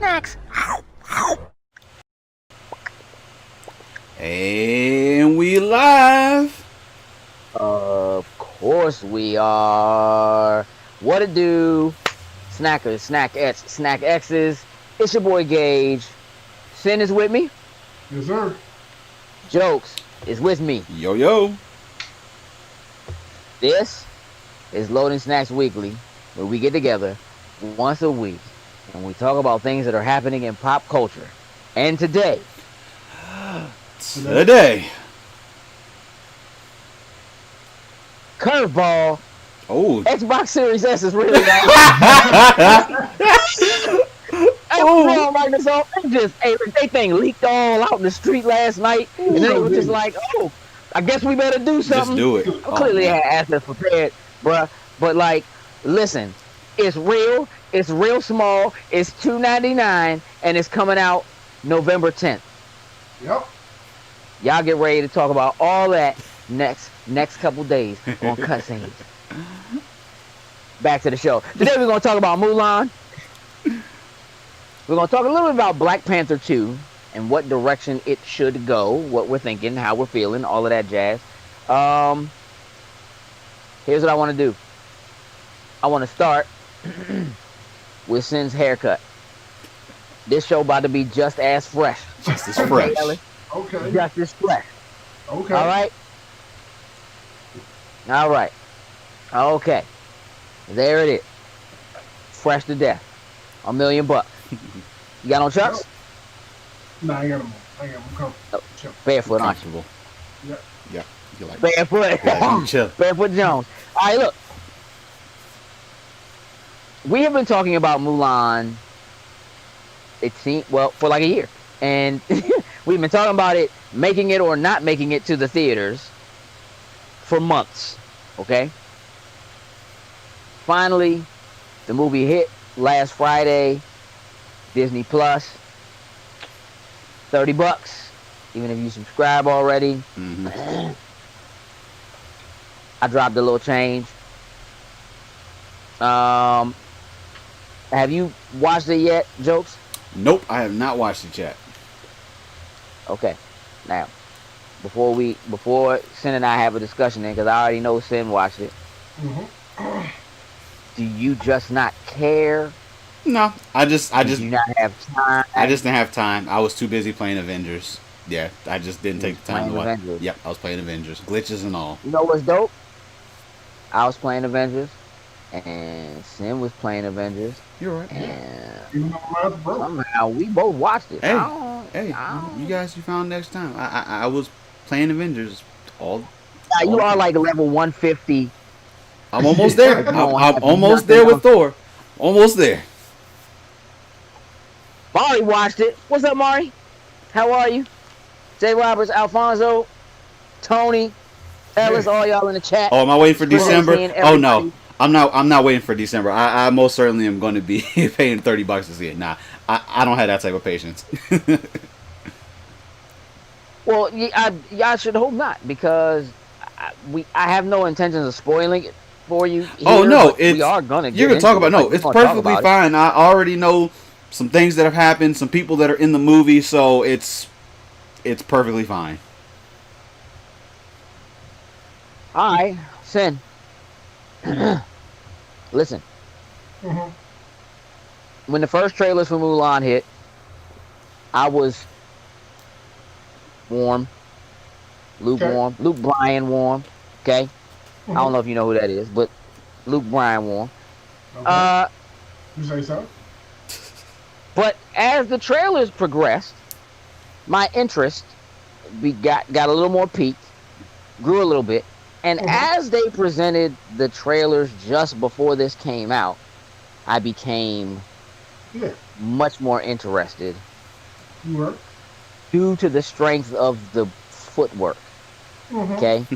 snacks. And we live. Of course we are. What it do? Snackers, Snack X's. It's your boy Gage. Sin is with me. Yes, sir. Jokes is with me. Yo, yo. This is Loading Snacks Weekly, where we get together once a week and we talk about things that are happening in pop culture. And today, curveball. Oh, Xbox Series S is really out. Microsoft, they thing leaked all out in the street last night, and then it was just like, oh, I guess we better do something. just do it. Clearly, I had assets prepared, bruh. But like, listen, it's real. It's real small. It's $2.99, and it's coming out November 10th. Yep. Y'all get ready to talk about all that next couple days on Cutscenes. Back to the show. Today we're going to talk about Mulan. We're going to talk a little bit about Black Panther 2 and what direction it should go, what we're thinking, how we're feeling, all of that jazz. Here's what I want to do. I want to start with Sin's haircut. This show about to be just as fresh. Just as fresh. Okay. Just as fresh. Okay. All right? All right. Okay. There it is. Fresh to death. $1 million. You got no chucks? Nah, I got them. I got them. Come. Chill. Barefoot, aren't you? Comfortable. Yeah. Yeah. You like Barefoot. yeah, chill. Barefoot Jones. All right, look. We have been talking about Mulan, it seemed, well, for like a year. And we've been talking about it, making it or not making it to the theaters for months. Okay? Finally, the movie hit last Friday. Disney Plus. $30. Even if you subscribe already. Mm-hmm. I dropped a little change. Have you watched it yet, Jokes? Nope, I have not watched it yet. Okay. Now, before Sin and I have a discussion, because I already know Sin watched it. Mm-hmm. Do you just not care? No, I just Do you not have time? I just didn't have time. I was too busy playing Avengers. Yeah, I just didn't take the time to watch. Avengers. Yep, I was playing Avengers, glitches and all. You know what's dope? I was playing Avengers, and Sin was playing Avengers, You're right. and Even though my mouth broke. somehow we both watched it. Hey, I hey, don't- you guys, you found next time. I was playing Avengers all. Now, you are like level 150. I'm almost there. You don't I'm have almost nothing there with else. Thor. Almost there. Mari watched it. What's up, Mari? How are you? Jay Roberts, Alfonso, Tony, Ellis, all y'all in the chat. Oh, am I waiting for Spread December? seeing Oh no, everybody. I'm not waiting for December. I most certainly am going to be paying $30 to see it. Nah, I don't have that type of patience. Well, y'all should hope not, because I have no intentions of spoiling it for you. Oh, here, no, but we are gonna. You're gonna talk about it's perfectly fine. I already know some things that have happened, some people that are in the movie, so it's perfectly fine. All right, Sin. Listen, Mm-hmm. when the first trailers for Mulan hit, I was warm, lukewarm, Luke Bryan warm. Okay, I don't know if you know who that is, but Luke Bryan warm. Okay. You say so? But as the trailers progressed, my interest got a little more peaked, grew a little bit, and as they presented the trailers just before this came out, I became much more interested. You were? Due to the strength of the footwork. Mm-hmm. Okay,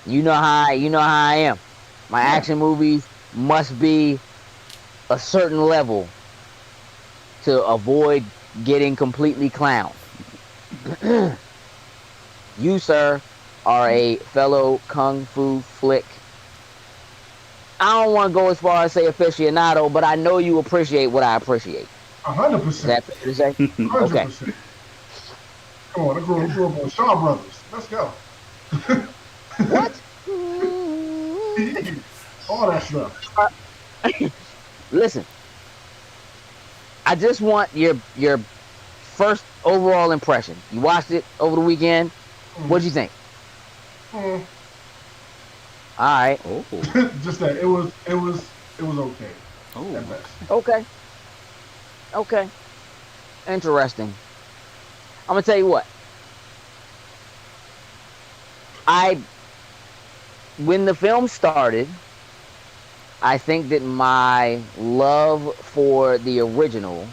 you know how I am. My action movies must be a certain level to avoid getting completely clowned. You, sir, are a fellow kung fu flick. I don't want to go as far as say aficionado, but I know you appreciate what I appreciate. Is that 100%. fair to say? Okay. 100%. Come on, I grew up on Shaw Brothers. Let's go. What? All that stuff. Listen, I just want your first overall impression. You watched it over the weekend. What'd you think? Mm. All right. Oh. Just that it was okay. Oh. At best. Okay. Okay. Interesting. I'm gonna tell you what. When the film started, I think that my love for the original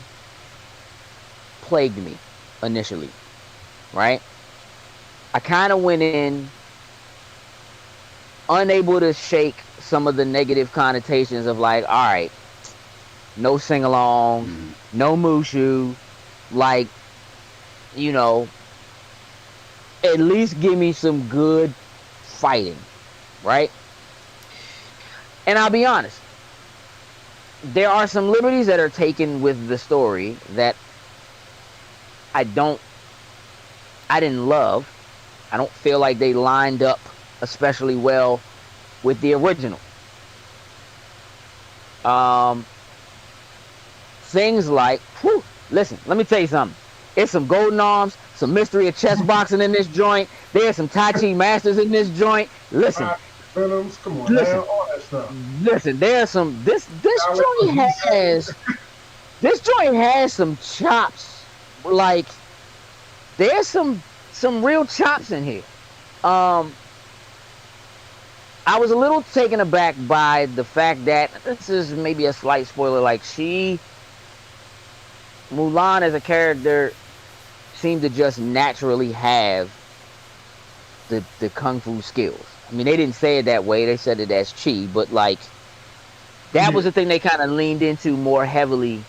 plagued me initially, right? I kind of went in unable to shake some of the negative connotations of like, all right, no sing-alongs, no Mushu, like, you know, at least give me some good fighting, right? And I'll be honest, there are some liberties that are taken with the story that I didn't love. I don't feel like they lined up especially well with the original. Things like, listen, let me tell you something. It's some golden arms, some mystery of chess boxing in this joint. There's some Tai Chi masters in this joint. Listen. Venom's, come on, man, all that stuff. Listen, there's some this joint has some chops. Like, there's some real chops in here. I was a little taken aback by the fact that this is maybe a slight spoiler. Like, Mulan as a character seemed to just naturally have the kung fu skills. I mean, they didn't say it that way. They said it as chi, but like that was the thing they kind of leaned into more heavily.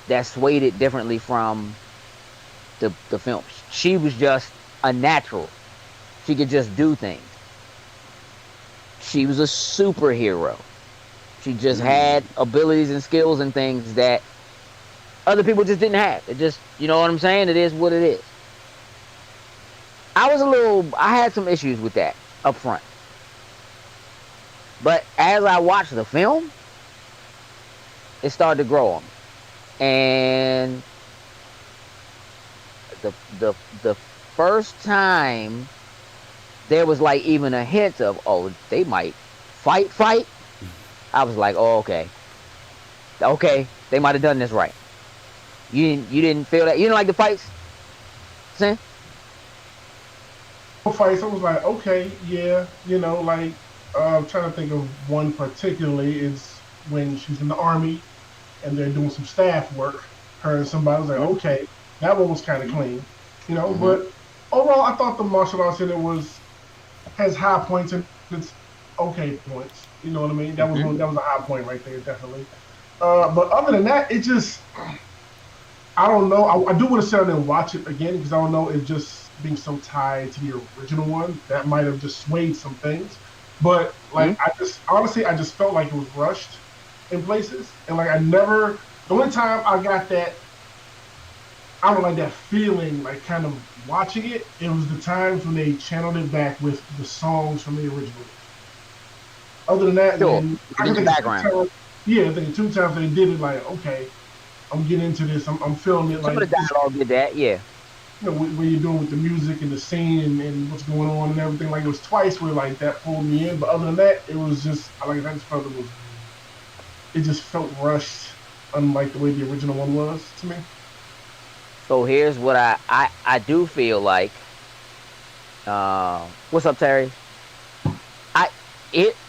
That swayed it differently from the film. She was just a natural. She could just do things. She was a superhero. She just had abilities and skills and things that other people just didn't have. It just, you know what I'm saying? It is what it is. I had some issues with that up front. But as I watched the film, it started to grow on me. And the first time there was like even a hint of, oh, they might fight, I was like, oh, okay, they might have done this right. You didn't feel that? You didn't like the fights, Sin? Fights, I was like, okay, yeah, like I'm trying to think of one particularly is when she's in the army and they're doing some staff work. Her and somebody was like, okay, that one was kind of clean, But overall, I thought the martial arts in it has high points and it's okay points. You know what I mean? That was a high point right there, definitely. But other than that, it just, I don't know. I do want to sit down and watch it again because I don't know. It just being so tied to the original one that might have just swayed some things. But like, I just felt like it was rushed in places, and like the only time I got that, I don't like that feeling, like kind of watching it. It was the times when they channeled it back with the songs from the original. Other than that, in the background. I think 2 times they did it. Like, okay, I'm getting into this. I'm feeling it. Some like of the dialogue did that, yeah. What you're doing with the music and the scene and what's going on and everything. Like, it was twice where like that pulled me in. But other than that, it was just I just felt it just felt rushed, unlike the way the original one was to me. So here's what I do feel like. What's up, Terry?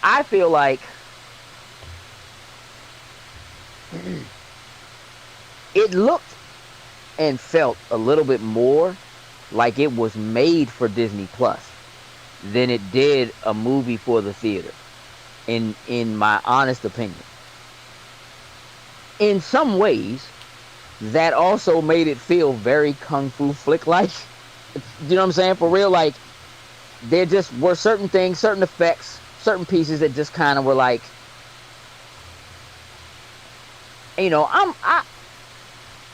I feel like it looked and felt a little bit more like it was made for Disney Plus than it did a movie for the theater, in my honest opinion. In some ways, that also made it feel very kung fu flick-like. You know what I'm saying? For real, like, there just were certain things, certain effects, certain pieces that just kind of were like,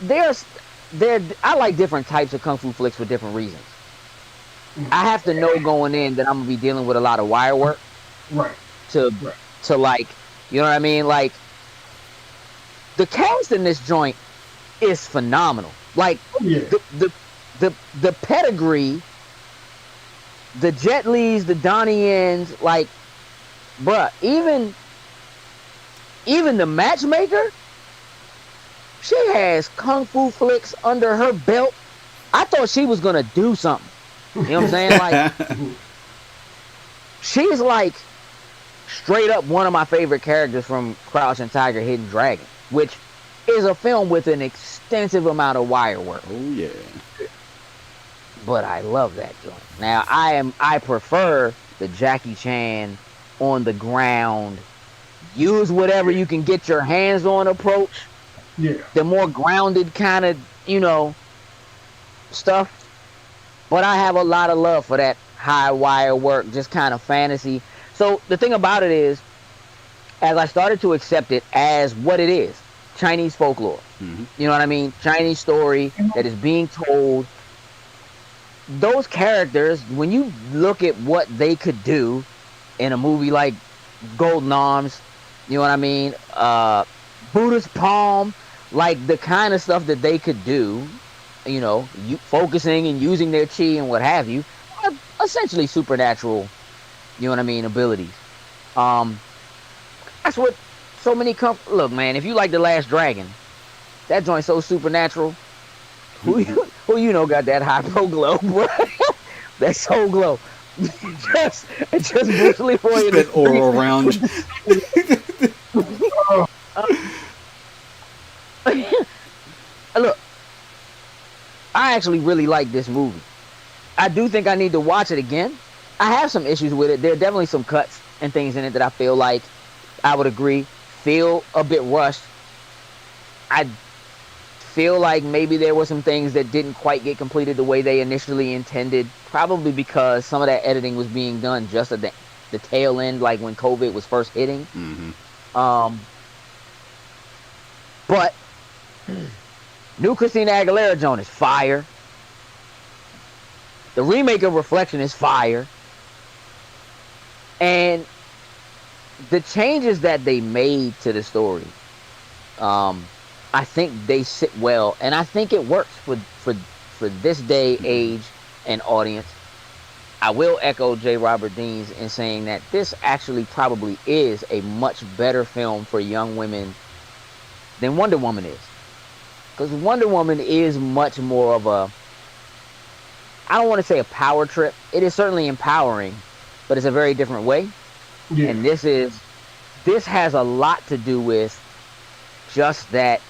I like different types of kung fu flicks for different reasons. I have to know going in that I'm gonna be dealing with a lot of wire work, right? To like, you know what I mean? Like, the cast in this joint is phenomenal. Like, the pedigree, the Jet Lis, the Donnie Yens, like, bruh, even the matchmaker, she has kung fu flicks under her belt. I thought she was gonna do something. You know what I'm saying? Like, she's like straight up one of my favorite characters from Crouching Tiger, Hidden Dragon, which is a film with an extensive amount of wire work. Oh yeah. But I love that joint. Now I prefer the Jackie Chan on the ground, use whatever you can get your hands on approach. Yeah. The more grounded kind of, you know, stuff. But I have a lot of love for that high wire work, just kind of fantasy. So the thing about it is, as I started to accept it as what it is, Chinese folklore. Mm-hmm. You know what I mean? Chinese story that is being told. Those characters, when you look at what they could do in a movie like Golden Arms, you know what I mean? Buddha's Palm, like the kind of stuff that they could do, you know, focusing and using their chi and what have you, are essentially supernatural, you know what I mean, abilities. That's what so many look, man, if you like The Last Dragon, that joint's so supernatural. Who you know got that high pro glow, bro? That soul glow. just brutally for you. That aura around. Look, I actually really like this movie. I do think I need to watch it again. I have some issues with it. There are definitely some cuts and things in it that I feel like, I would agree, feel a bit rushed. I feel like maybe there were some things that didn't quite get completed the way they initially intended, probably because some of that editing was being done just at the tail end, like when COVID was first hitting. Mm-hmm. But new Christina Aguilera joint is fire. The remake of Reflection is fire. And the changes that they made to the story, I think they sit well, and I think it works for this day, age, and audience. I will echo J. Robert Deans in saying that this actually probably is a much better film for young women than Wonder Woman is. Because Wonder Woman is much more of a, I don't want to say a power trip. It is certainly empowering, but it's a very different way. Yeah. And this has a lot to do with just that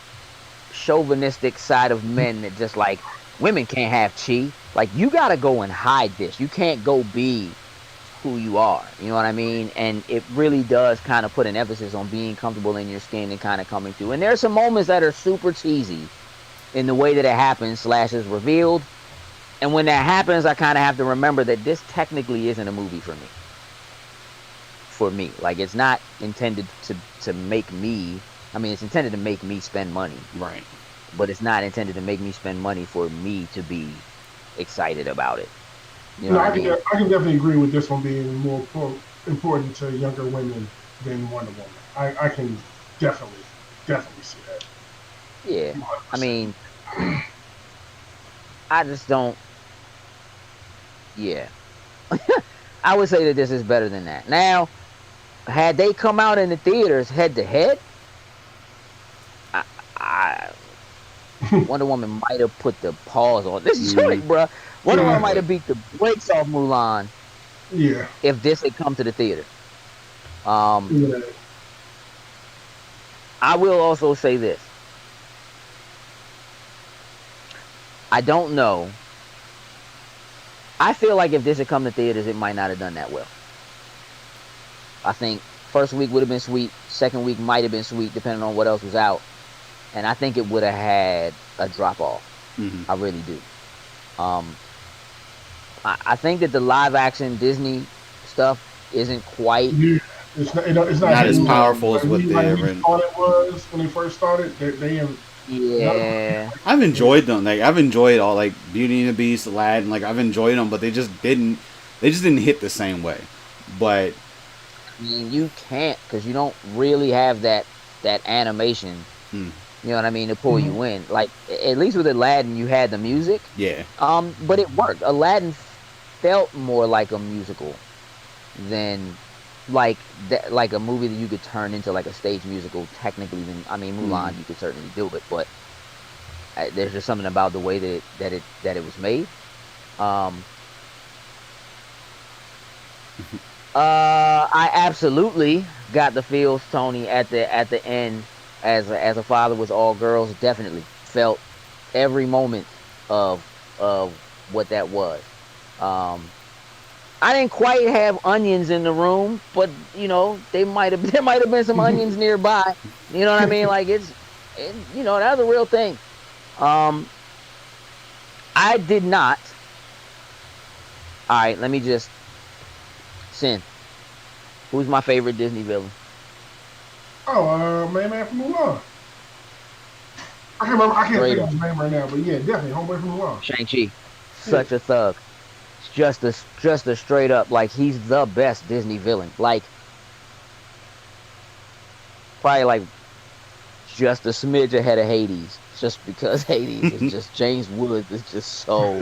chauvinistic side of men that just like, women can't have chi. Like, you gotta go and hide this. You can't go be who you are. You know what I mean? And it really does kind of put an emphasis on being comfortable in your skin and kind of coming through. And there's some moments that are super cheesy in the way that it happens / is revealed. And when that happens, I kind of have to remember that this technically isn't a movie for me. For me. Like, it's not intended to make me, I mean, it's intended to make me spend money. Right. But it's not intended to make me spend money for me to be excited about it. You know No, what I I mean? can definitely agree with this one being more important to younger women than Wonder Woman. I can definitely see that. Yeah. 100%. I mean, I just don't. Yeah. I would say that this is better than that. Now, had they come out in the theaters head to head, Wonder Woman might have put the pause on this joint, bruh. Wonder Woman might have beat the brakes off Mulan. Yeah. If this had come to the theater. Yeah. I will also say this. I don't know. I feel like if this had come to theaters, it might not have done that well. I think first week would have been sweet. Second week might have been sweet, depending on what else was out. And I think it would have had a drop-off. Mm-hmm. I really do. I think that the live-action Disney stuff isn't quite... Yeah. It's not as powerful as what they thought it was when they first started. They Yeah. I've enjoyed them. Like I've enjoyed all like Beauty and the Beast, Aladdin. Like I've enjoyed them, but they just didn't hit the same way. But I mean, you can't because you don't really have that animation. hmm, You know what I mean, to pull you in. Like at least with Aladdin, you had the music. yeah, But it worked. Aladdin felt more like a musical than like that, like a movie that you could turn into like a stage musical. Technically, than I mean, Mulan, you could certainly do it, but there's just something about the way that it was made. Um, I absolutely got the feels, Tony, at the end as a father with all girls. Definitely felt every moment of what that was. Um, I didn't quite have onions in the room, but there might have been some onions nearby. You know what I mean? Like that was a real thing. Um, I did not. All right, let me just sin. Who's my favorite Disney villain? Oh, man from Mulan. I can't think of his name right now, but yeah, definitely Homeboy from Mulan. Shang-Chi. Such a thug. Just a straight up, like, he's the best Disney villain. Like, probably like just a smidge ahead of Hades. Just because Hades is just James Woods is just so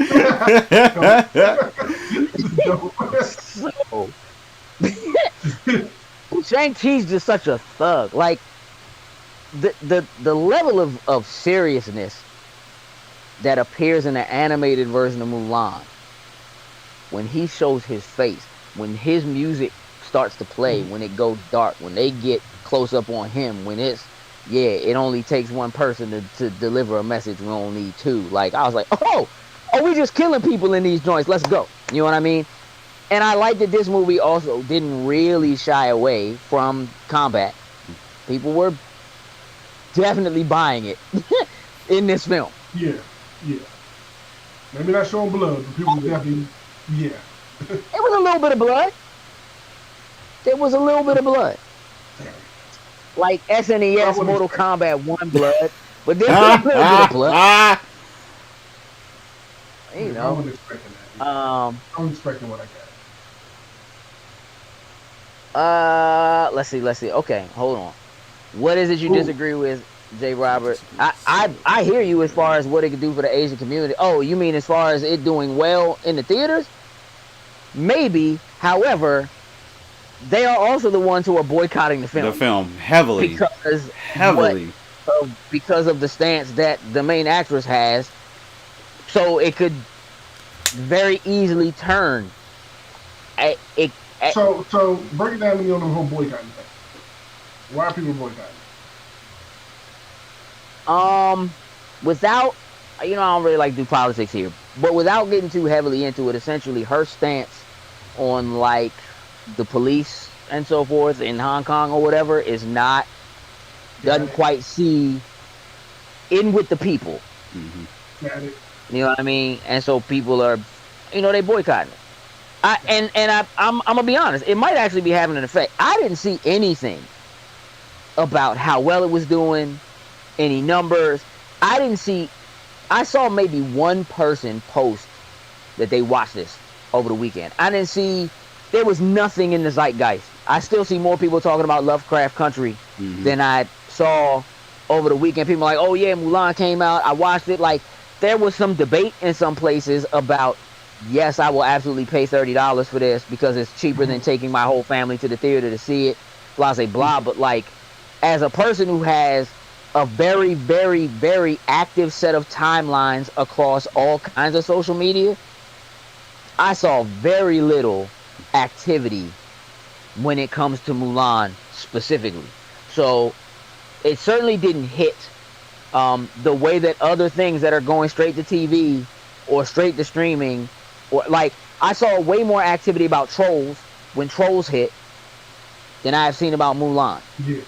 so Shang-Chi's just such a thug. Like the level of seriousness that appears in the animated version of Mulan, when he shows his face, when his music starts to play, when it goes dark, when they get close up on him, when it only takes one person to deliver a message, we don't need two. Like, I was like, oh, we just killing people in these joints, let's go. You know what I mean? And I like that this movie also didn't really shy away from combat. People were definitely buying it in this film. Yeah. Maybe not showing blood, but people definitely, yeah. There was a little bit of blood. Like SNES Mortal Kombat 1 blood. But there's a little bit of blood. You know. I wasn't expecting that. I wasn't expecting what I got. Let's see. Okay, hold on. What is it you disagree with, J. Robert? I hear you as far as what it could do for the Asian community. Oh, you mean as far as it doing well in the theaters? Maybe. However, they are also the ones who are boycotting the film. The film heavily because of the stance that the main actress has. So it could very easily turn. So break it down to me on the whole boycotting thing. Why are people boycotting? Without, I don't really like to do politics here, but without getting too heavily into it, essentially her stance on like the police and so forth in Hong Kong or whatever doesn't quite see in with the people. Got it. You know what I mean? And so people are, they boycotting it. I'm gonna be honest, it might actually be having an effect. I didn't see anything about how well it was doing, any numbers. I saw maybe one person post that they watched this over the weekend. There was nothing in the zeitgeist. I still see more people talking about Lovecraft Country than I saw over the weekend. People are like, oh yeah, Mulan came out, I watched it. Like, there was some debate in some places about, yes, I will absolutely pay $30 for this because it's cheaper than taking my whole family to the theater to see it, blah, blah, blah. But like, as a person who has a very, very, very active set of timelines across all kinds of social media, I saw very little activity when it comes to Mulan specifically. So it certainly didn't hit the way that other things that are going straight to TV or straight to streaming, or like, I saw way more activity about Trolls when Trolls hit than I have seen about Mulan. Yeah.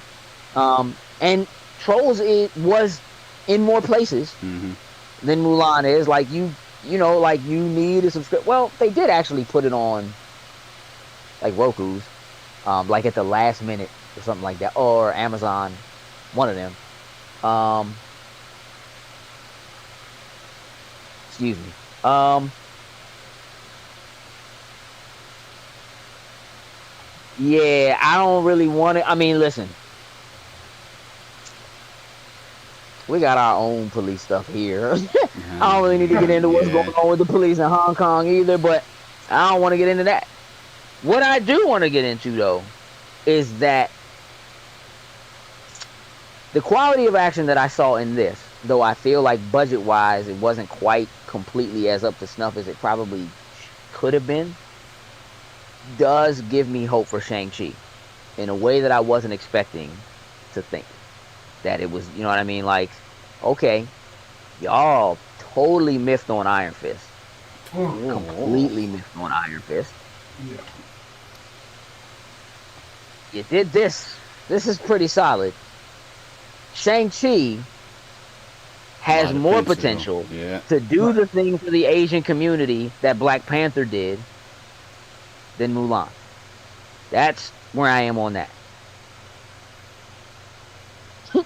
And Trolls was in more places than Mulan is. Like, you need a subscription. Well, they did actually put it on like Roku's, like at the last minute or something like that, or Amazon, one of them. Excuse me. Yeah, I don't really want it. I mean, listen, we got our own police stuff here. I don't really need to get into what's going on with the police in Hong Kong either, but I don't want to get into that. What I do want to get into, though, is that the quality of action that I saw in this, though I feel like budget-wise it wasn't quite completely as up to snuff as it probably could have been, does give me hope for Shang-Chi in a way that I wasn't expecting to think. That it was, you know what I mean? Like, okay, y'all totally miffed on Iron Fist. Completely miffed on Iron Fist. Yeah. You did this. This is pretty solid. Shang-Chi has more potential to do the thing for the Asian community that Black Panther did than Mulan. That's where I am on that.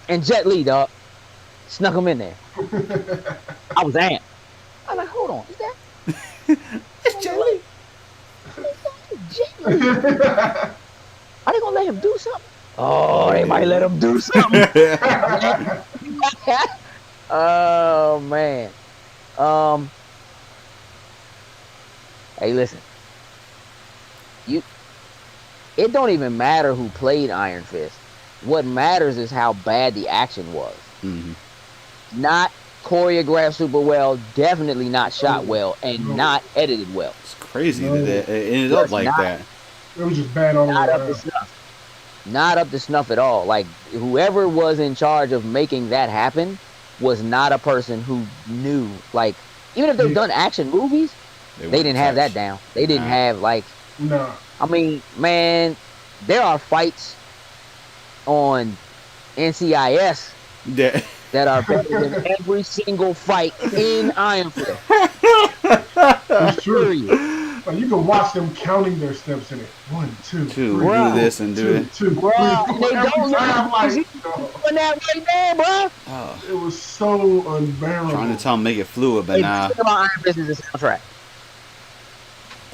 And Jet Li, dog, snuck him in there. I was amped. I was like, hold on, is that? It's Jet Li. Jet Li. Are they gonna let him do something? Oh, they might let him do something. Oh man. Hey, listen. It don't even matter who played Iron Fist. What matters is how bad the action was. Mm-hmm. Not choreographed super well, definitely not shot well, and not edited well. It's crazy that it ended up like that. It was just bad all the way around. Not up to snuff at all. Like, whoever was in charge of making that happen was not a person who knew. Like, even if they've done action movies, they didn't have that down. They didn't have, like... No. I mean, man, there are fights on NCIS that are better than every single fight in Iron Fist. It's true. Like, you can watch them counting their steps in it. 1, 2, 3. Do this and do it. 2, 3. Bro, they don't like, that right there, bro. Oh. It was so unbearable. Trying to tell them make it fluid, but nah. Think about Iron Fist as a soundtrack.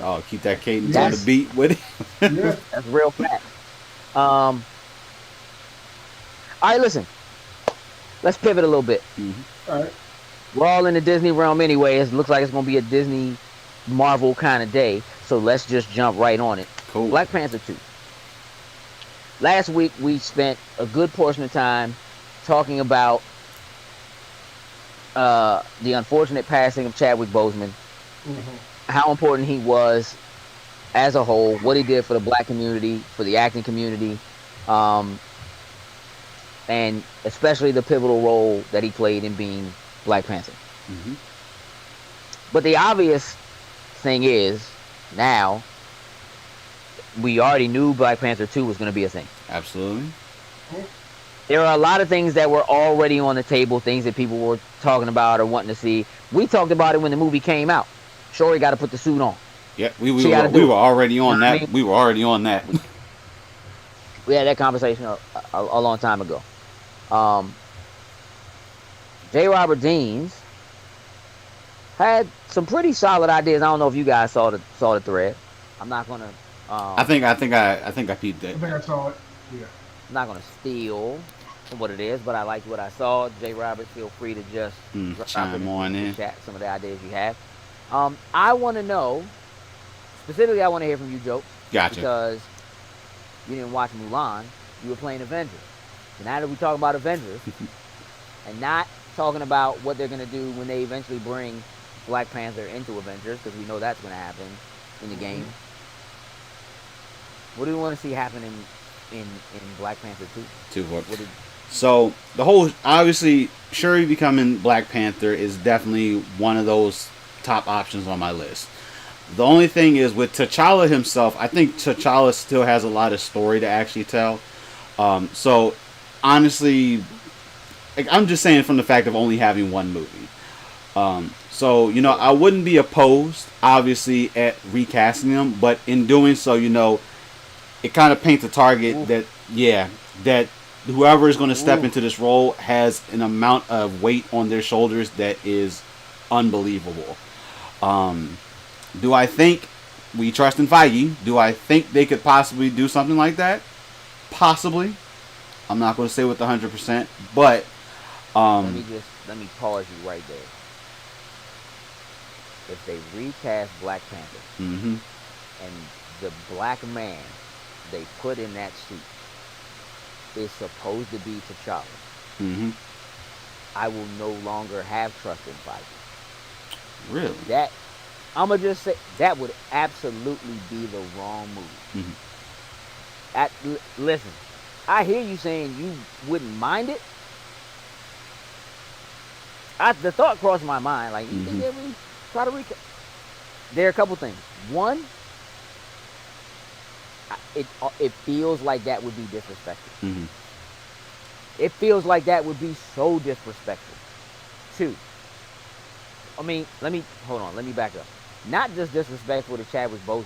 Oh, keep that cadence on the beat with it. Yeah. That's real fact. All right, listen. Let's pivot a little bit. Mm-hmm. All right. We're all in the Disney realm anyway. It looks like it's going to be a Disney Marvel kind of day. So let's just jump right on it. Cool. Black Panther 2. Last week, we spent a good portion of time talking about the unfortunate passing of Chadwick Boseman. Mm-hmm. How important he was as a whole, what he did for the black community, for the acting community, and especially the pivotal role that he played in being Black Panther. Mm-hmm. But the obvious thing is, now, we already knew Black Panther 2 was going to be a thing. Absolutely. There are a lot of things that were already on the table, things that people were talking about or wanting to see. We talked about it when the movie came out. Shorty got to put the suit on. Yeah, we were already on that. I mean, we were already on that. We had that conversation a long time ago. J. Robert Deans had some pretty solid ideas. I don't know if you guys saw the thread. I'm not gonna. I think I peeped it. I think I saw it. Yeah. I'm not gonna steal from what it is, but I liked what I saw. J. Robert, feel free to just chime on in. Chat some of the ideas you have. I want to know, specifically I want to hear from you, Joe. Gotcha. Because you didn't watch Mulan. You were playing Avengers. So now that we talk about Avengers, and not talking about what they're going to do when they eventually bring Black Panther into Avengers, because we know that's going to happen in the game. What do you want to see happen in Black Panther 2? So the whole, obviously, Shuri becoming Black Panther is definitely one of those top options on my list. The only thing is with T'Challa himself, I think T'Challa still has a lot of story to actually tell. So honestly, I'm just saying from the fact of only having one movie. So, you know, I wouldn't be opposed, obviously, at recasting them, but in doing so, you know, it kind of paints a target that whoever is going to step into this role has an amount of weight on their shoulders that is unbelievable. Do I think we trust in Feige? Do I think they could possibly do something like that? Possibly. I'm not going to say with 100%, but let me pause you right there. If they recast Black Panther mm-hmm. and the black man they put in that suit is supposed to be T'Challa, mm-hmm. I will no longer have trust in Feige. Really? That I'ma just say that would absolutely be the wrong move. Mm-hmm. Listen, I hear you saying you wouldn't mind it. The thought crossed my mind, like, you think they really try to recast? There are a couple things. One, it feels like that would be disrespectful. Mm-hmm. It feels like that would be so disrespectful. Two, let me back up. Not just disrespectful to Chadwick Boseman,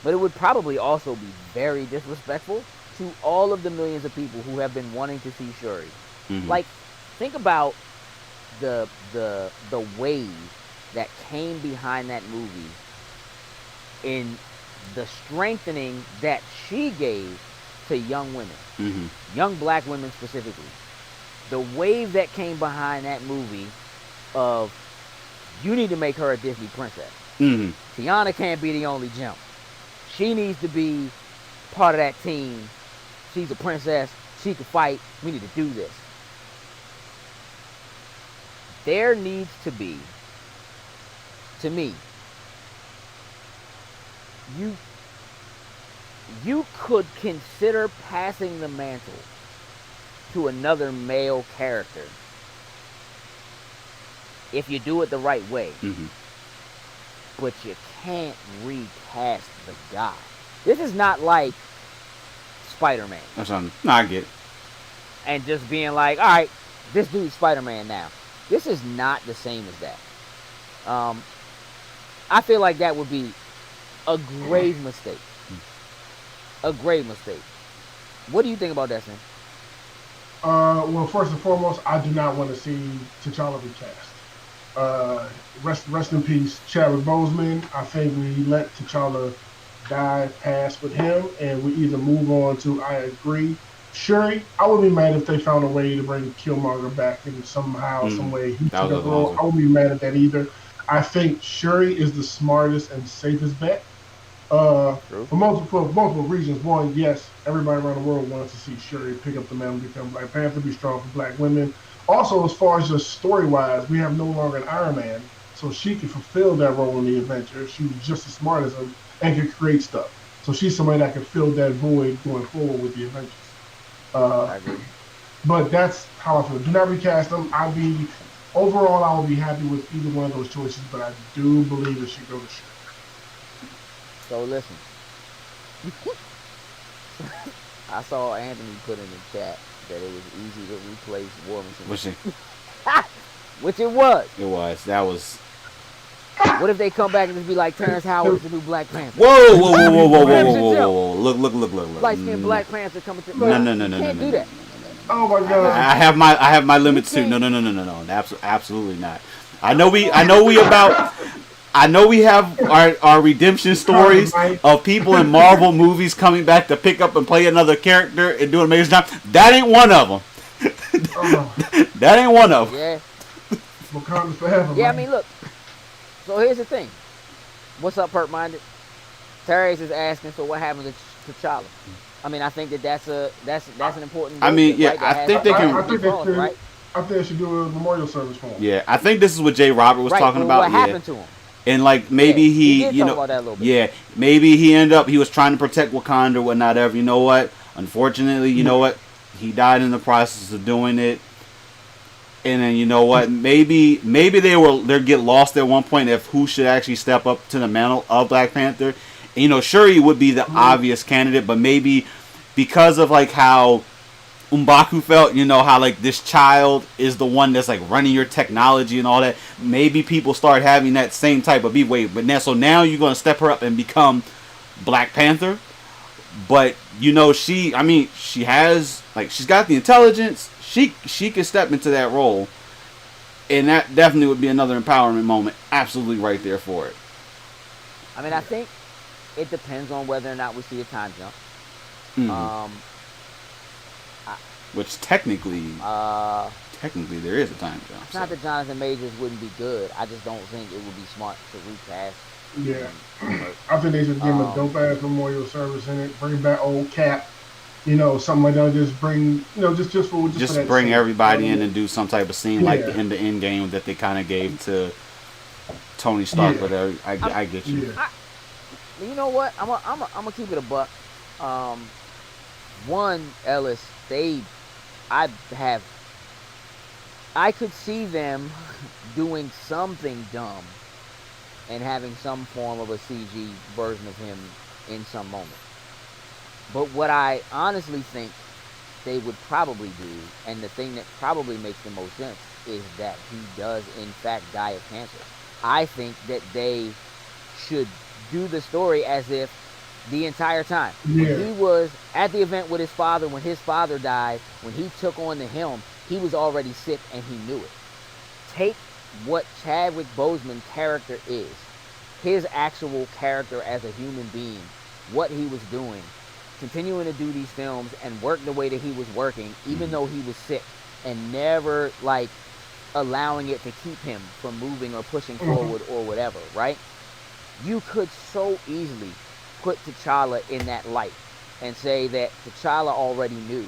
but it would probably also be very disrespectful to all of the millions of people who have been wanting to see Shuri. Mm-hmm. Like, think about the wave that came behind that movie in the strengthening that she gave to young women, young black women specifically. The wave that came behind that movie of, you need to make her a Disney princess. Tiana can't be the only jump. She needs to be part of that team. She's a princess. She can fight. We need to do this. There needs to be, to me, you could consider passing the mantle to another male character if you do it the right way. But you can't recast the guy. This is not like Spider-Man. That's something. No, I get it. And just being like, all right, this dude's Spider-Man now. This is not the same as that. I feel like that would be a grave mistake. A grave mistake. What do you think about that, Sam? Well, first and foremost, I do not want to see T'Challa recast. Rest in peace, Chadwick Boseman. I think we let T'Challa die, pass with him, and we either move on to, I agree, Shuri. I would be mad if they found a way to bring Killmonger back and somehow, some way he took a role. I wouldn't be mad at that either. I think Shuri is the smartest and safest bet. For multiple reasons. One, yes, everybody around the world wants to see Shuri pick up the mantle, become Black Panther, be strong for black women. Also, as far as just story-wise, we have no longer an Iron Man, so she can fulfill that role in the Avengers. She was just as smart as him and could create stuff. So she's somebody that can fill that void going forward with the Avengers. I agree. But that's how I feel. Do not recast them. Overall, I will be happy with either one of those choices, but I do believe it should go to Shuri. So listen, I saw Anthony put in the chat that it was easy to replace War Machine. Which it was. It was. That was. What if they come back and just be like, Terrence Howard is the new Black Panther? Whoa. Look. Light-skinned Black Panther coming to... No. You can't do that. Oh my God. I have my limits too. No. Absolutely not. I know we have our redemption stories of people in Marvel movies coming back to pick up and play another character and do an amazing job. That ain't one of them. That ain't one of them. Yeah. Wakanda forever. Yeah, man. I mean, look. So here's the thing. What's up, Hurt Minded? Terrence is asking, so what happened to T'Challa? I mean, I think that's an important. I mean, yeah, right, I think they can. I think they should do a memorial service for him. Yeah, I think this is what Jay Robert was talking about. What happened to him? And like maybe he talk about that a little bit. Yeah, maybe he was trying to protect Wakanda or whatever. You know what? Unfortunately, you know what? He died in the process of doing it. And then you know what? Maybe they'll get lost at one point of who should actually step up to the mantle of Black Panther. And, you know, Shuri would be the obvious candidate, but maybe because of like how M'Baku felt, you know, how like this child is the one that's like running your technology and all that. Maybe people start having that same type of beat. Wait, but now you're gonna step her up and become Black Panther. But you know, she has like she's got the intelligence. She can step into that role, And that definitely would be another empowerment moment. Absolutely right there for it. I mean, I think it depends on whether or not we see a time jump. Mm-hmm. Which technically there is a time jump. It's not that Jonathan Majors wouldn't be good. I just don't think it would be smart to recast. Yeah, I think they should give him a dope ass memorial service in it. Bring back old Cap, something like that. Just bring, just for that bring scene. everybody in and do some type of scene like in the end game that they kind of gave to Tony Stark. Whatever. I get you. Yeah. You know what? I'm gonna keep it a buck. One, Ellis, I could see them doing something dumb and having some form of a CG version of him in some moment. But what I honestly think they would probably do, and the thing that probably makes the most sense, is that he does in fact die of cancer. I think that they should do the story as if the entire time. Yeah. When he was at the event with his father, when his father died, when he took on the helm, he was already sick and he knew it. Take what Chadwick Boseman's character is, his actual character as a human being, what he was doing, continuing to do these films and work the way that he was working, even though he was sick, and never allowing it to keep him from moving or pushing forward or whatever, right? You could so easily put T'Challa in that light and say that T'Challa already knew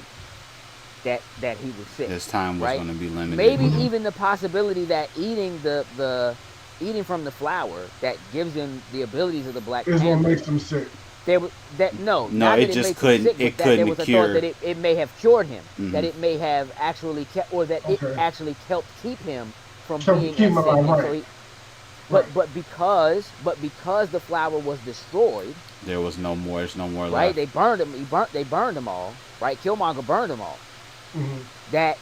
that he was sick. His time was going to be limited. Maybe even the possibility that eating eating from the flower that gives him the abilities of the Black Panther is what makes him sick. No, it just couldn't. It couldn't there was a cure. thought that it may have cured him. That it may have actually kept, or that it actually helped keep him from being sick. Right. But because the flower was destroyed, there was no more. There's no more left. Right? They burned him. They burned them all. Right? Killmonger burned them all. That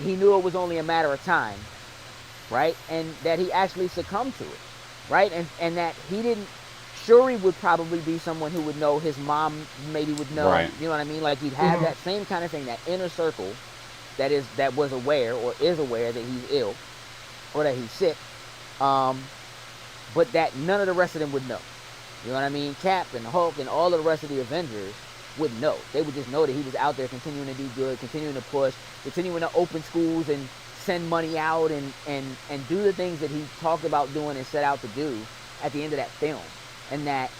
he knew it was only a matter of time. Right? And that he actually succumbed to it. Right? And that he didn't. Shuri would probably be someone who would know. His mom maybe would know. Right. You know what I mean? Like you'd have that same kind of thing, that inner circle that was aware or is aware that he's ill or that he's sick. But that none of the rest of them would know. You know what I mean? Cap and Hulk and all of the rest of the Avengers would know. They would just know that he was out there continuing to do good, continuing to push, continuing to open schools and send money out and do the things that he talked about doing and set out to do at the end of that film. And that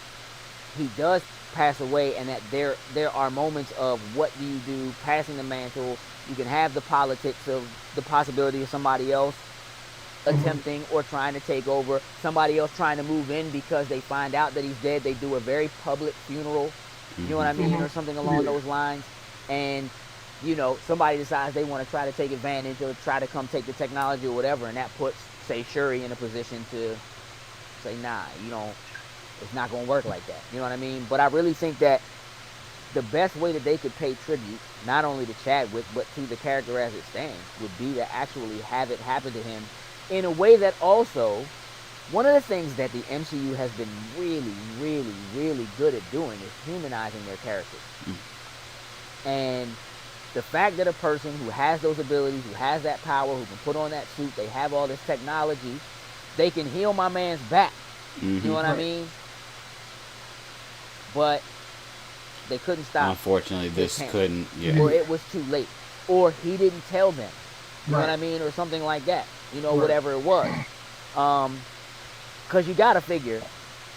he does pass away, and that there are moments of what do you do, passing the mantle. You can have the politics of the possibility of somebody else attempting or trying to take over, somebody else trying to move in because they find out that he's dead. They do a very public funeral, you know what I mean, or something along those lines. And, somebody decides they want to try to take advantage or try to come take the technology or whatever, and that puts, say, Shuri in a position to say, nah, it's not going to work like that. You know what I mean? But I really think that the best way that they could pay tribute, not only to Chadwick, but to the character as it stands, would be to actually have it happen to him in a way that also, one of the things that the MCU has been really, really, really good at doing is humanizing their characters. And the fact that a person who has those abilities, who has that power, who can put on that suit, they have all this technology, they can heal my man's back. You know what I mean? But they couldn't stop. Unfortunately, this couldn't. Yeah. Or it was too late. Or he didn't tell them. You know what I mean? Or something like that. Whatever it was. Because you got to figure,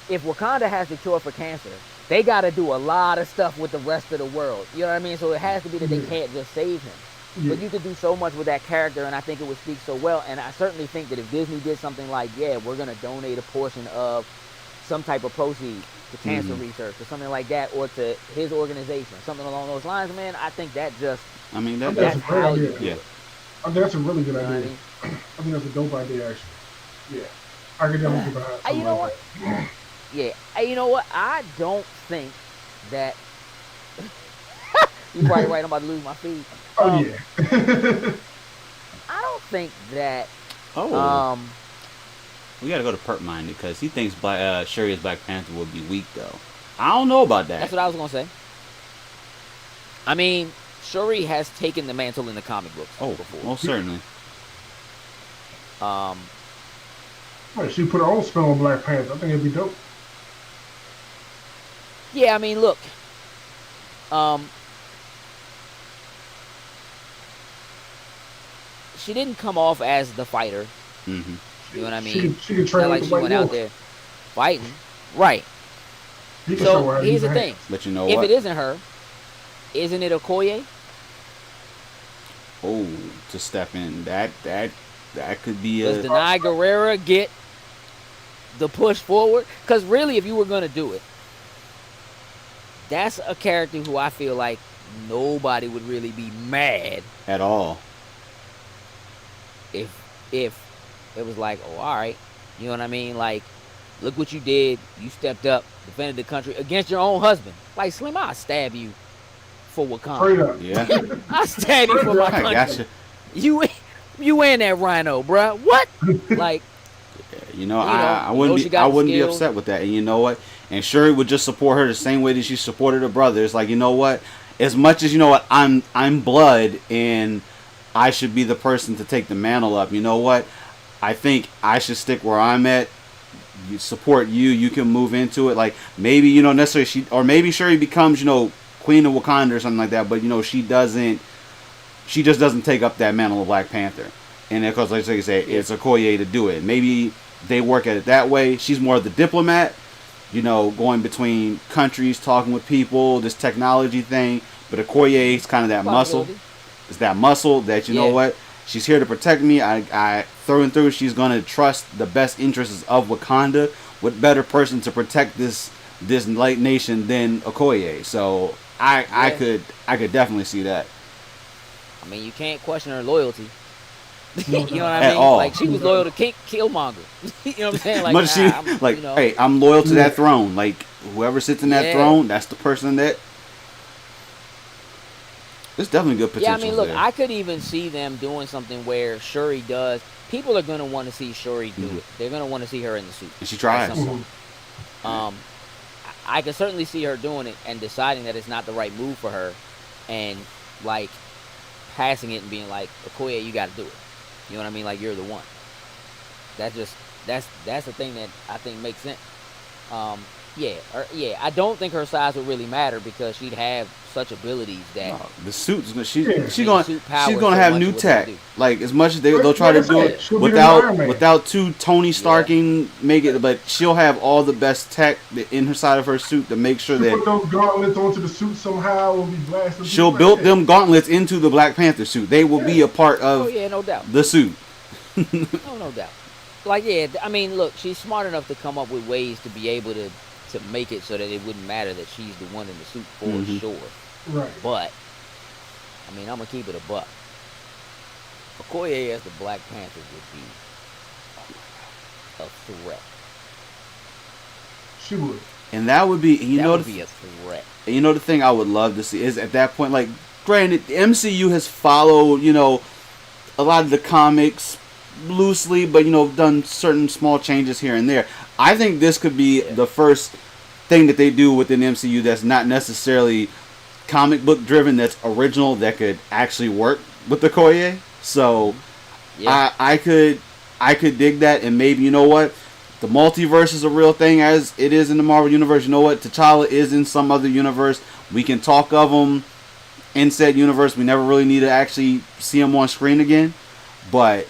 if Wakanda has the cure for cancer, they got to do a lot of stuff with the rest of the world. You know what I mean? So it has to be that they can't just save him. But you could do so much with that character, and I think it would speak so well. And I certainly think that if Disney did something like, we're going to donate a portion of some type of proceeds to cancer research or something like that, or to his organization, something along those lines, man, I think that just... I mean, that's a great idea. Yeah. I think that's a really good idea. I think that's a dope idea, actually. Yeah. I could definitely get behind something like that. Yeah. You know what? I don't think that... You're probably right, I'm about to lose my feed. Yeah. I don't think that... We gotta go to Perp Mind because he thinks Shuri's Black Panther would be weak, though. I don't know about that. That's what I was gonna say. I mean, Shuri has taken the mantle in the comic books before. Most certainly. Um, Right, she put her own spell on Black Panther. I think it'd be dope. yeah, I mean, look, um, she didn't come off as the fighter. Mm-hmm. You know what I She mean? she could It's not train with like the she White went out Wolf. there fighting, right? He can show So her how to here's use the her thing: hands. But you know if what? it isn't her, isn't it Okoye? Oh, to step in, that could be Does a Denai Guerrera get the push forward? Because really, if you were gonna do it, that's a character who I feel like nobody would really be mad at all. if it was like, oh, all right, you know what I mean? Like, look what you did. You stepped up, defended the country against your own husband. Like, Slim, I'll stab you for Straight Wakanda. up. Yeah, I'll stab you for my I country. gotcha. You and that rhino, bruh. What? Like, I you know she got the wouldn't be skills. upset with that. And you know what? And Shuri would just support her the same way that she supported her brother. It's like, you know what? As much as, you know what, I'm blood and I should be the person to take the mantle up. You know what? I think I should stick where I'm at. You support you. You can move into it. Like, maybe, necessarily maybe Shuri becomes, Queen of Wakanda or something like that. But, she just doesn't take up that mantle of Black Panther. And of course, like I say, it's Okoye to do it. Maybe they work at it that way. She's more of the diplomat, going between countries, talking with people, this technology thing. But Okoye is kind of that muscle. It's that muscle that, you know what? She's here to protect me. I through and through, she's going to trust the best interests of Wakanda. What better person to protect this light nation than Okoye? So I could definitely see that. I mean, you can't question her loyalty. You know what I At mean? all. Like, she was loyal to Killmonger. You know what I'm saying? Like, But hey, I'm loyal to that throne. Like, whoever sits in that throne, that's the person that. There's definitely good potential. Yeah, I mean, look, there. I could even see them doing something where Shuri does. People are going to want to see Shuri do it. They're going to want to see her in the suit. And she tries. I could certainly see her doing it and deciding that it's not the right move for her, and like passing it and being like, Okoye, you got to do it. You know what I mean? Like, you're the one. That's the thing that I think makes sense. I don't think her size would really matter because she'd have such abilities that the suit's she's suit gonna have new tech. Like, as much as they'll try to do it without two Tony Starking make it, but she'll have all the best tech in her side of her suit to make sure that put those gauntlets onto the suit somehow and be blasting. She'll build them gauntlets into the Black Panther suit. They will be a part of no doubt. the suit. No doubt. Like, I mean, look, she's smart enough to come up with ways to be able to make it so that it wouldn't matter that she's the one in the suit for sure. Right. But, I mean, I'm going to keep it a buck. Okoye as the Black Panther would be a threat. She would. And that would be, that would be a threat. You know, the thing I would love to see is at that point, like, granted, the MCU has followed, a lot of the comics loosely, but, done certain small changes here and there. I think this could be the first thing that they do within MCU that's not necessarily comic book driven, that's original, that could actually work with the Okoye. So I could dig that, and maybe, you know what, the multiverse is a real thing as it is in the Marvel universe. You know what, T'Challa is in some other universe. We can talk of him in said universe. We never really need to actually see him on screen again. But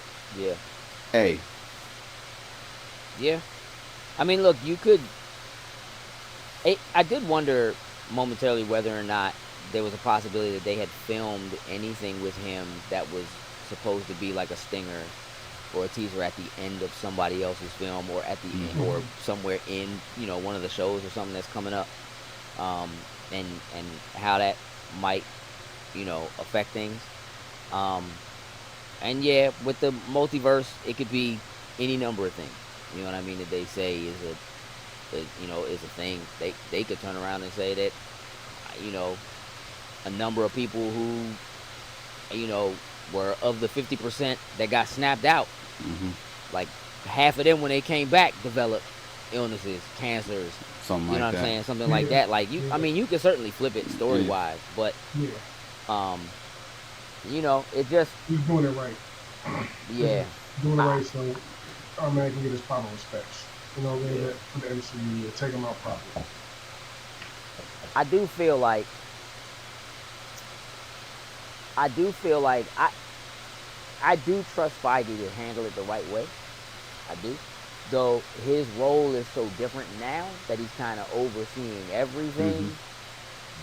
hey, I mean, look, you could. I did wonder momentarily whether or not there was a possibility that they had filmed anything with him that was supposed to be like a stinger or a teaser at the end of somebody else's film, or at the end, or somewhere in one of the shows or something that's coming up, and how that might affect things. And with the multiverse, it could be any number of things. You know what I mean? That they say is a thing. They could turn around and say that, a number of people who, were of the 50% that got snapped out, like half of them when they came back developed illnesses, cancers, something like that. You know what I'm saying? Something like that. Like, I mean, you can certainly flip it story wise, but Yeah. it just He's doing it right. Yeah. doing it right so our man can get his proper respects. You know, yeah. For the MCU, yeah, take him out properly. I do feel like I do trust Feige to handle it the right way. I do. Though his role is so different now that he's kind of overseeing everything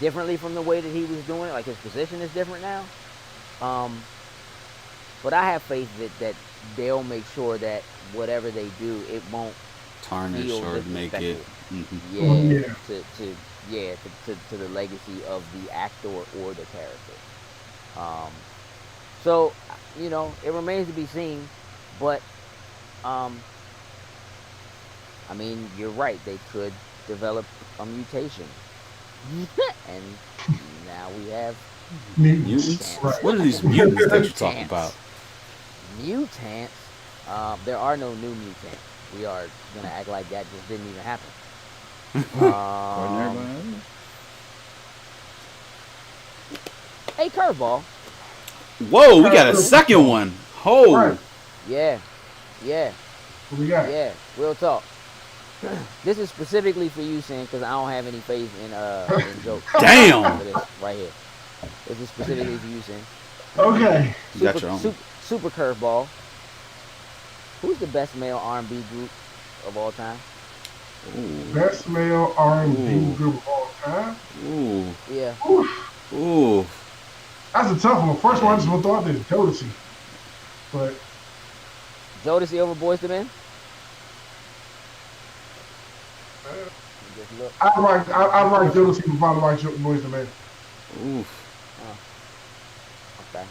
differently from the way that he was doing it. Like his position is different now. But I have faith that they'll make sure that whatever they do, it won't tarnish or make it. To the legacy of the actor or the character. So, you know, it remains to be seen, but I mean, you're right. They could develop a mutation, and now we have mutants. What are these mutants that you're talking about? Mutants. There are no new mutants. We are gonna act like that just didn't even happen. Hey, curveball. Whoa, we got a second one. Oh. Yeah. What we got? Yeah, real talk. This is specifically for you, Sin, because I don't have any faith in jokes. Damn. Right here. This is specifically for you, Sin. Okay. Super curveball. Who's the best male R&B group of all time? Ooh. Best male R&B group of all time? Ooh. Yeah. Ooh. That's a tough one. First one I just thought that Jodeci. But Jodeci over Boyz II Men? I like Jodeci before I like Boyz II Men. Oof. Okay.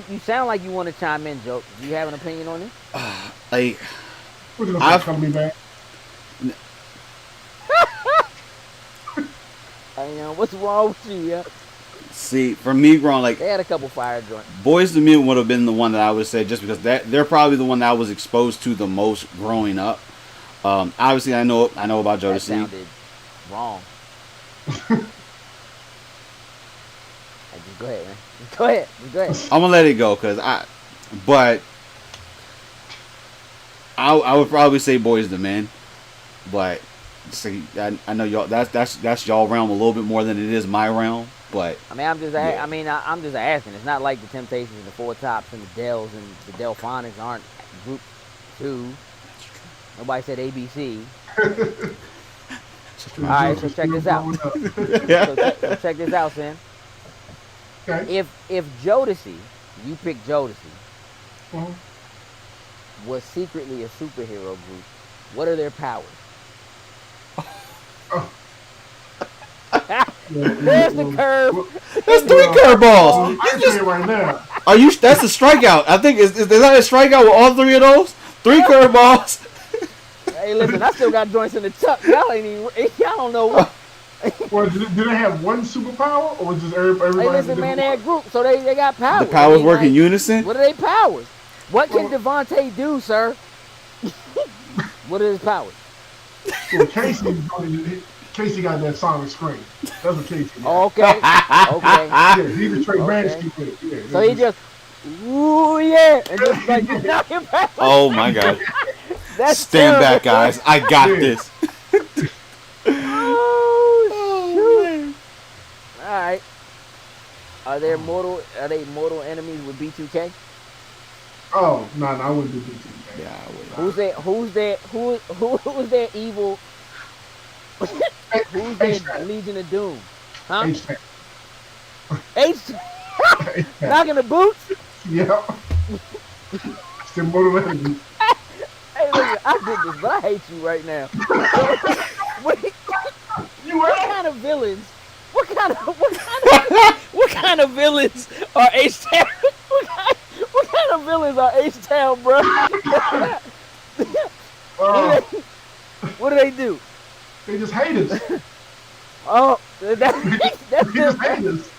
You sound like you want to chime in, Joke. Do you have an opinion on this? I've come to me back. I know what's wrong with you, yeah. See, for me, growing they had a couple fire joints. Boyz II Men would have been the one that I would say, just because they're probably the one that I was exposed to the most growing up. Obviously, I know about Jodeci. That sounded wrong. Just go ahead, man. Go ahead. I'm gonna let it go but I would probably say Boyz II Men, but see, I know y'all that's y'all realm a little bit more than it is my realm. But I mean, I'm just asking. It's not like the Temptations and the Four Tops and the Dells and the Delphonics aren't group 2. Nobody said ABC. All right, so check this out. So check this out, Sam. Okay. If Jodeci, you pick Jodeci, was secretly a superhero group, what are their powers? There's the curve. That's 3 curveballs. I'm just right now. That's a strikeout. I think is that a strikeout with all 3 of those? 3 curveballs. Hey, listen, I still got joints in the tuck. Y'all don't know what. Well, do they have one superpower, or just everybody? Hey, listen, man, they're a group, so they got powers. The powers work in unison. What are they powers? What can Devontae do, sir? What are his powers? Well, Casey got that sonic screen. That's what Casey got. Okay. Yeah, he's a straight banshee with it. Yeah, so he just, ooh, yeah, and just like knock him back. Oh my God. That's Stand back, guys. I got this. Oh, shoot. All right. Are they mortal enemies with B2K? Oh, no, I wouldn't do B2K. Yeah, I would. Who's their evil? Who's their Legion of Doom? Huh? H. Knocking the boots? Yeah. It's their mortal enemies. Hey, listen, I did this, but I hate you right now. What kind of villains? What kind of villains are H-Town? What kind of villains are H-Town, bro? What do they do? They just hate us. Oh, that's just hate us.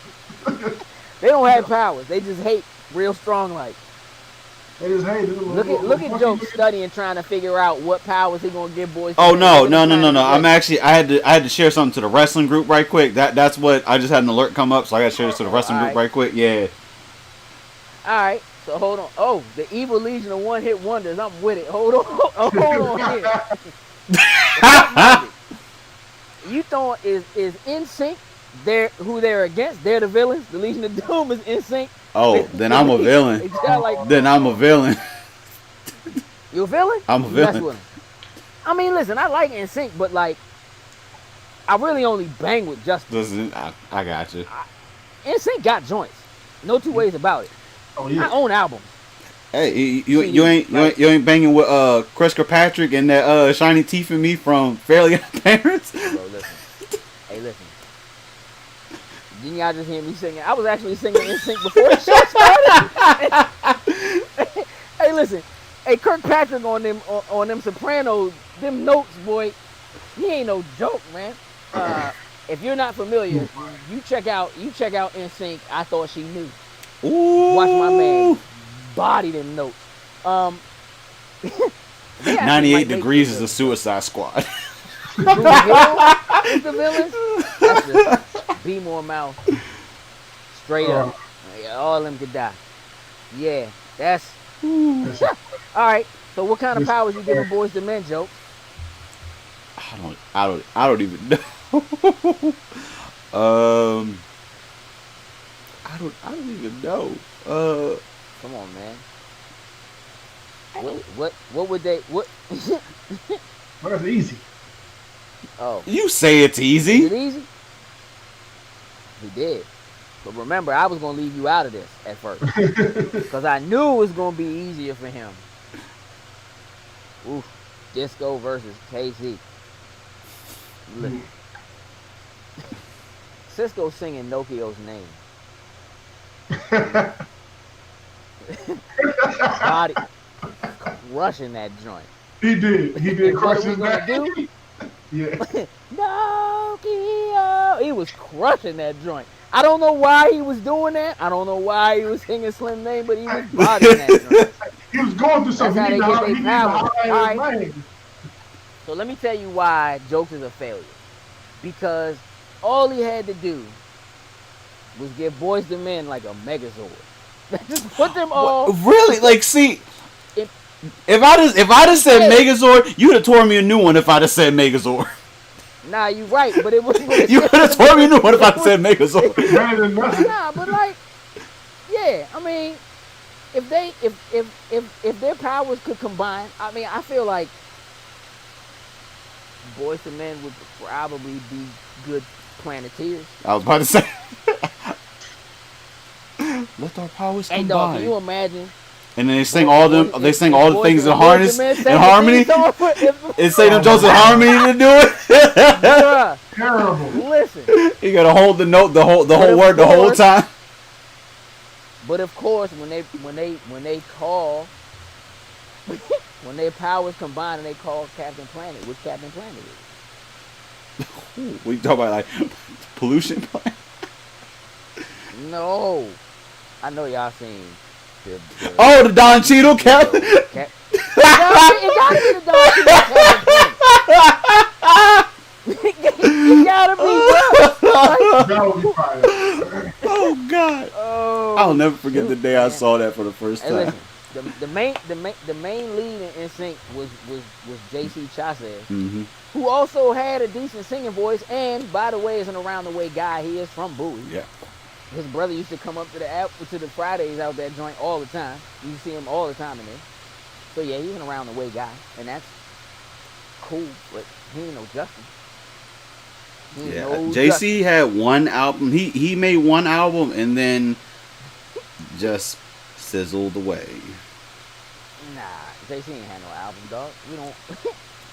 They don't have powers. They just hate real strong like. They just hate us. Look at Joe studying, trying to figure out what powers he gonna give boys. Oh no. I'm actually I had to share something to the wrestling group right quick. That's what I just had an alert come up, so I got to share this to the wrestling group right quick. Yeah. right. So hold on. Oh, the Evil Legion of One Hit Wonders. I'm with it. Hold on. Oh, hold on here. You thought is NSYNC? Who they're against? They're the villains. The Legion of Doom is NSYNC. Oh, then I'm a villain. Then I'm a villain. You a villain? I'm a villain. I mean, listen, I like NSYNC, but like, I really only bang with Justin. Listen, I got you. NSYNC got joints. No two ways about it. Oh yeah. I own albums. Hey, you ain't banging with Chris Kirkpatrick and that Shiny Teeth in Me from Fairly Odd Parents. Bro, listen. Hey, listen. Didn't y'all just hear me singing? I was actually singing NSYNC before the show started. Hey, listen. Hey, Kirkpatrick on them Sopranos, them notes, boy. He ain't no joke, man. If you're not familiar, you check out NSYNC. I Thought She Knew. Ooh. Watch my man body them notes. 98 Degrees is the Suicide Squad. Blue Hill is the villain. That's just be more mouth. Straight up. Yeah, all of them could die. Yeah, that's. All right. So what kind of powers you giving Boys to Men, Joe? I don't even know. I don't even know. Come on, man. What would they what? Well, that's easy. Oh, You say it's easy. is it easy? He did. But remember, I was gonna leave you out of this at first because I knew it was gonna be easier for him. Oof, Disco versus KC. Listen. Cisco singing Nokio's name. Body crushing that joint. He did. He did crush his gonna back. do? Yeah. Nokio. He was crushing that joint. I don't know why he was doing that. I don't know why he was singing Slim Name, but he was bodying that joint. He was going through something. That's how they get their power. All right. Right. So let me tell you why Jokes is a failure. Because all he had to do was give Boys to Men like a Megazord. Just put them all. Really? Like, see, if I just said Megazord, you'd have tore me a new one. If I just said Megazord, Nah, you right, but it was. you could have tore me a new one if I said Megazord. Nah, but like, yeah, I mean, if their powers could combine, I mean, I feel like Boys to Men would probably be good Planeteers. I was about to say, let our powers Hey, dog, can combine. you imagine? And then they sing all them. They sing all the things in harness, in harmony. And say them jokes in harmony to do it. Bruh, Terrible. listen. You gotta hold the note, the whole word, the whole time. But of course, when they call, when their powers combine and they call Captain Planet, which Captain Planet is? We talk about like pollution. No, I know y'all seen. The Oh, the Don Cheadle Cap. it gotta be the Don Cheadle Captain Planet. It gotta be. That would be fire. Oh God. Oh, I'll never forget the day I man. saw that for the first Hey, time. listen, the main lead in NSYNC was JC Chasez, Mm-hmm. who also had a decent singing voice, and by the way, is an around the way guy. He is from Bowie. Yeah. His brother used to come up to the Fridays out that joint all the time. You see him all the time in there. So yeah, he's an around the way guy, and that's cool. But he ain't no Justin. He ain't Yeah. no JC had one album. He made one album and then just sizzled away. Justin. Nah, JC ain't had no album, dog.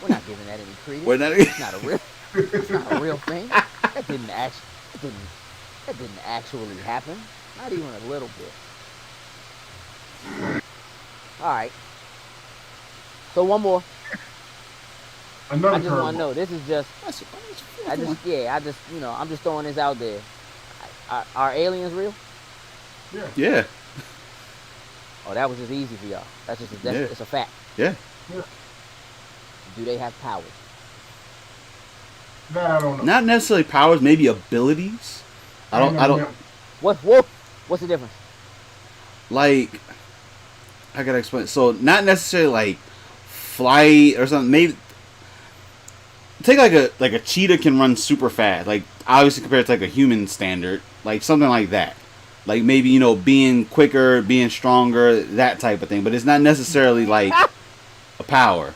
We're not giving that any credence. Wasn't that- It's not a real thing. That didn't actually happen. Not even a little bit. All right. So one more. Another I just want curveball. to know. This is just. I'm just throwing this out there. Are aliens real? Yeah. Yeah. Oh, that was just easy for y'all. It's a fact. Yeah. Do they have powers? That I don't know. Not necessarily powers, maybe abilities. I don't. What's the difference? like, I gotta explain. So not necessarily like flight or something. Maybe take like a cheetah can run super fast. Like obviously compared to like a human standard, like something like that. Like maybe being quicker, being stronger, that type of thing. But it's not necessarily like a power.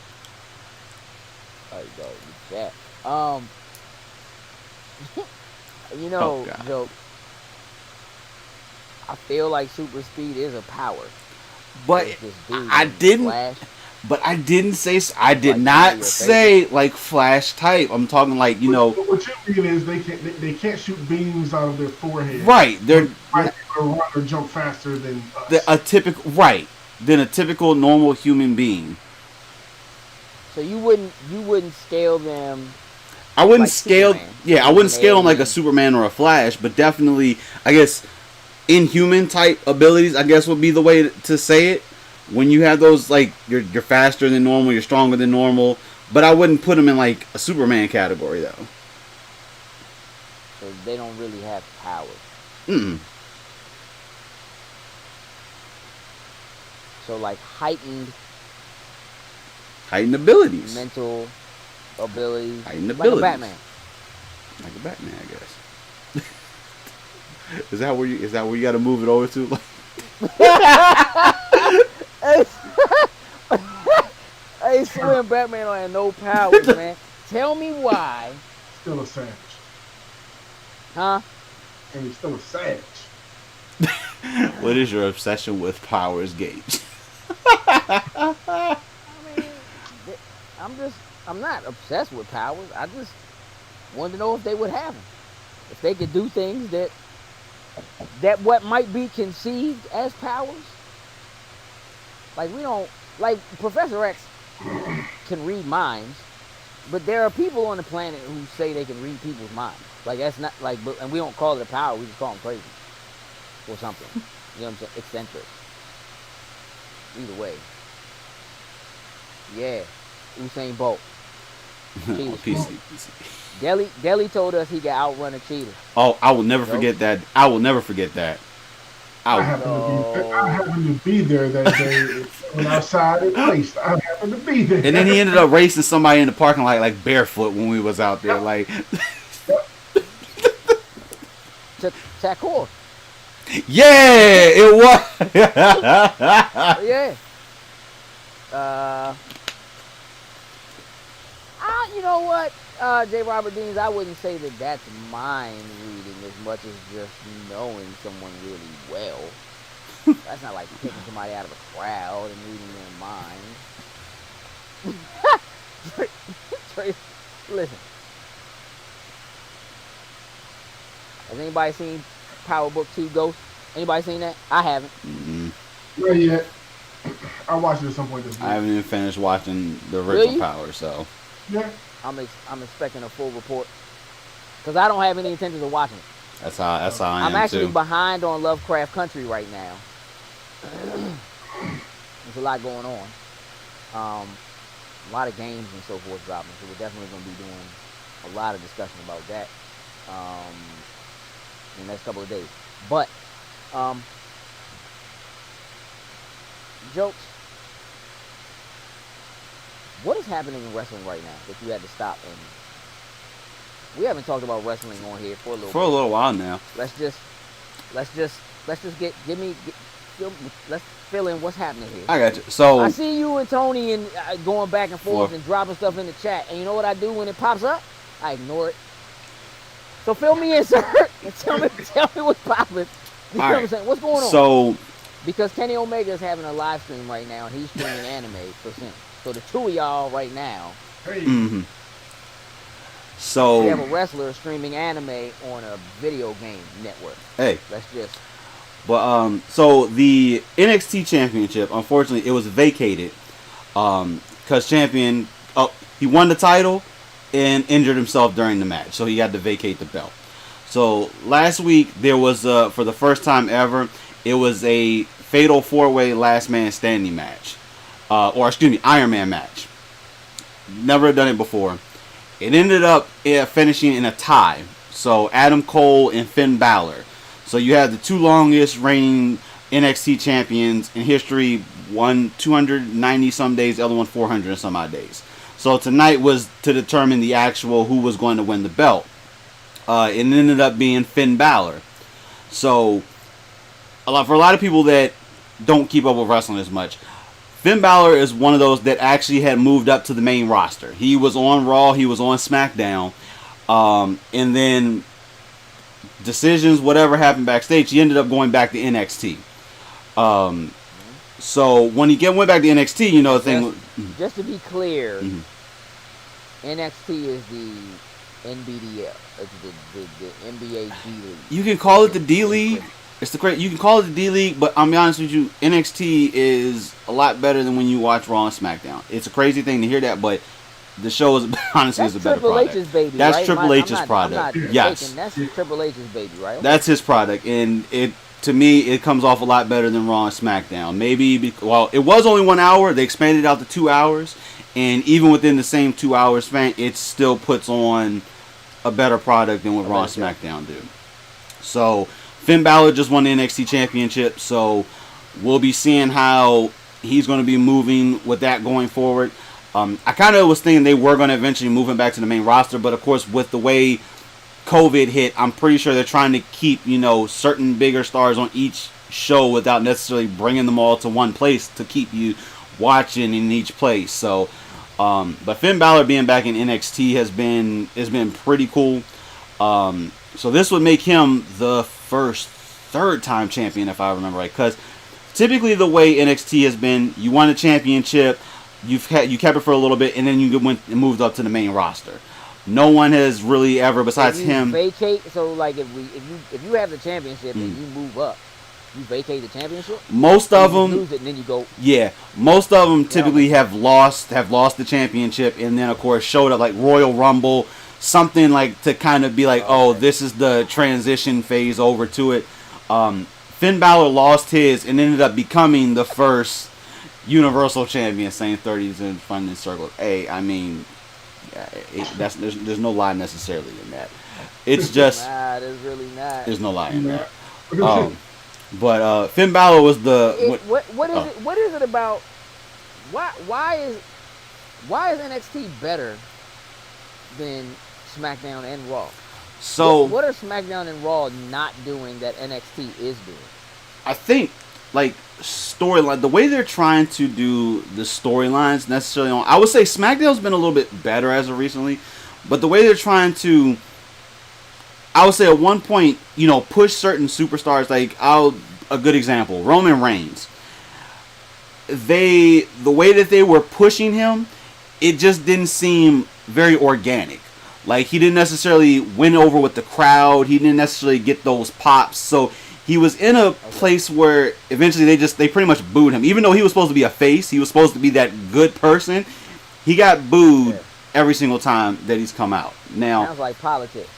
Oh, that. Oh, God. Joke. I feel like super speed is a power. But This dude I named didn't. Flash. But I didn't say. I did Like, not say like Flash type. I'm talking like What you mean is they can't shoot beams out of their forehead. Right. They're Might be able to run or jump faster than us. a typical than a typical normal human being. So you wouldn't scale them. I wouldn't Like scale. Superman. Yeah, I wouldn't scale them like a Alien. Superman or a Flash, but definitely, I guess, inhuman type abilities. I guess would be the way to say it. When you have those, like you're faster than normal, you're stronger than normal, but I wouldn't put them in like a Superman category though. So they don't really have powers. Mm. So like heightened Heightened mental abilities. Heightened Like a abilities. Batman. Like a Batman, I guess. Is that where you got to move it over to? Hey, swear Batman don't have no powers, man. Tell me why. Still a savage. Huh? And he's still a savage. What is your obsession with powers, Gage? I mean, I'm not obsessed with powers. I just wanted to know if they would have them. If they could do things that what might be conceived as powers. Like Professor X can read minds, but there are people on the planet who say they can read people's minds. Like that's not and we don't call it a power. We just call them crazy or something. You know what I'm saying? Eccentric. Either way. Yeah. Usain Bolt. PC. Deli told us he could outrun a cheetah. Oh, I will never forget that. I will never forget that. I happened to be there that day when outside it placed. I happened to be there. And then he ended up racing somebody in the parking lot like barefoot when we was out there. Like, Shakur. yeah, it was. Yeah. You know what, J. Robert Deans, I wouldn't say that that's mind reading as much as just knowing someone really well. That's not like picking somebody out of a crowd and reading their mind. Listen. Has anybody seen Power Book 2 Ghost? Anybody seen that? I haven't. Mm-hmm. Not yet. I'll watch it at some point this week. I haven't even finished watching the original Really? Power, so. Yeah. I'm expecting a full report because I don't have any intentions of watching it. That's how I am I'm actually too. behind on Lovecraft Country right now. There's a lot going on. A lot of games and so forth dropping, so we're definitely going to be doing a lot of discussion about that in the next couple of days. But jokes. What is happening in wrestling right now that you had to stop? And we haven't talked about wrestling on here for a little while now. Let's just let's fill in what's happening here. I got you. So I see you and Tony and going back and forth Four. and dropping stuff in the chat, and you know what I do when it pops up? I ignore it. So fill me in, sir, and tell me what's popping. You know what I'm saying? What's going on? So Because Kenny Omega is having a live stream right now, and he's streaming anime %. So the two of y'all right now, Hey. mm-hmm. So we have a wrestler streaming anime on a video game network. hey, Let's just. but so the NXT Championship, unfortunately, it was vacated because champion, he won the title and injured himself during the match, so he had to vacate the belt. So last week there was for the first time ever, it was a fatal 4-way last man standing match, Iron Man match. Never done it before. It ended up finishing in a tie. So Adam Cole and Finn Balor. So you have the two longest reigning NXT champions in history. One 290 some days, the other one 400 and some odd days. So tonight was to determine the actual who was going to win the belt. It ended up being Finn Balor. So for a lot of people that don't keep up with wrestling as much, Finn Balor is one of those that actually had moved up to the main roster. He was on Raw, he was on Smackdown, and then decisions, whatever happened backstage, he ended up going back to NXT. So when he went back to NXT, you know the thing. Just to be clear, Mm-hmm. NXT is the NBDL, it's the NBA D League. You can call it the D League. It's the great. You can call it the D League, but I'm be honest with you, NXT is a lot better than when you watch Raw and SmackDown. It's a crazy thing to hear that, but the show is honestly is a better Triple product. H's baby, That's right? Triple H's product. Yes, that's Triple H's baby, right? That's his product, and to me it comes off a lot better than Raw and SmackDown. Maybe it was only 1 hour. They expanded it out to 2 hours, and even within the same 2 hour span, it still puts on a better product than what Raw and SmackDown do. So Finn Balor just won the NXT Championship, so we'll be seeing how he's going to be moving with that going forward. I kind of was thinking they were going to eventually move him back to the main roster, but of course with the way COVID hit, I'm pretty sure they're trying to keep, certain bigger stars on each show without necessarily bringing them all to one place to keep you watching in each place. So, but Finn Balor being back in NXT has been pretty cool. So this would make him the third time champion, if I remember right. Because typically the way NXT has been, you won a championship, you kept it for a little bit, and then you went and moved up to the main roster. No one has really ever, besides him. Vacate. So like if you have the championship and you move up, you vacate the championship. Most of them lose it and then you go. Yeah, most of them typically have lost the championship, and then of course showed up like Royal Rumble. Something like to kind of be like, this is the transition phase over to it. Finn Balor lost his and ended up becoming the first Universal Champion, saying 30s in front of the circle. Hey, I mean, there's no lie necessarily in that. It's just there's really not. There's no lie in that. But Finn Balor was the. What is it about? Why is NXT better than SmackDown and Raw? So what are SmackDown and Raw not doing that NXT is doing? I think like storyline, the way they're trying to do the storylines necessarily I would say SmackDown's been a little bit better as of recently, but the way they're trying to, I would say at one point, push certain superstars, like a good example, Roman Reigns. The way that they were pushing him, it just didn't seem very organic. Like he didn't necessarily win over with the crowd. He didn't necessarily get those pops. So he was in a place where eventually they pretty much booed him. Even though he was supposed to be a face, he was supposed to be that good person. He got booed every single time that he's come out. Now sounds like politics.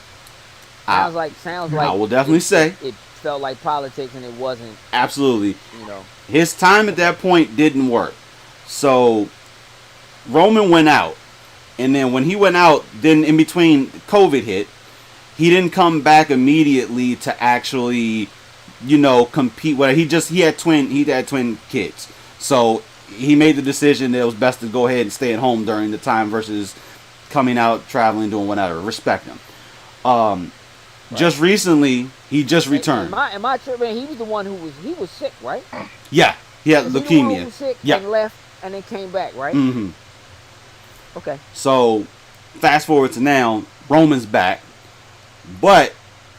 Sounds like. I will definitely say it felt like politics, and it wasn't. Absolutely. His time at that point didn't work. So Roman went out. And then when he went out, then in between COVID hit, he didn't come back immediately to actually, compete. Well, he had twin kids, so he made the decision that it was best to go ahead and stay at home during the time versus coming out, traveling, doing whatever. Respect him. Right. Just recently, he just returned. Am I tripping? He was the one he was sick, right? Yeah, he had leukemia. He the one who was sick and left and then came back, right? Mm-hmm. Okay. So, fast forward to now, Roman's back, but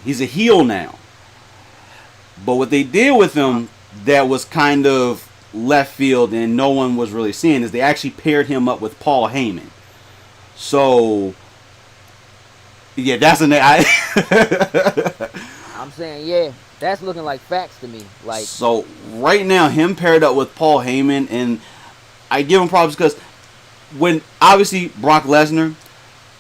he's a heel now. But what they did with him that was kind of left field and no one was really seeing is they actually paired him up with Paul Heyman. So, yeah, that's I'm saying, that's looking like facts to me. Like, so right now, him paired up with Paul Heyman, and I give him props because when obviously Brock Lesnar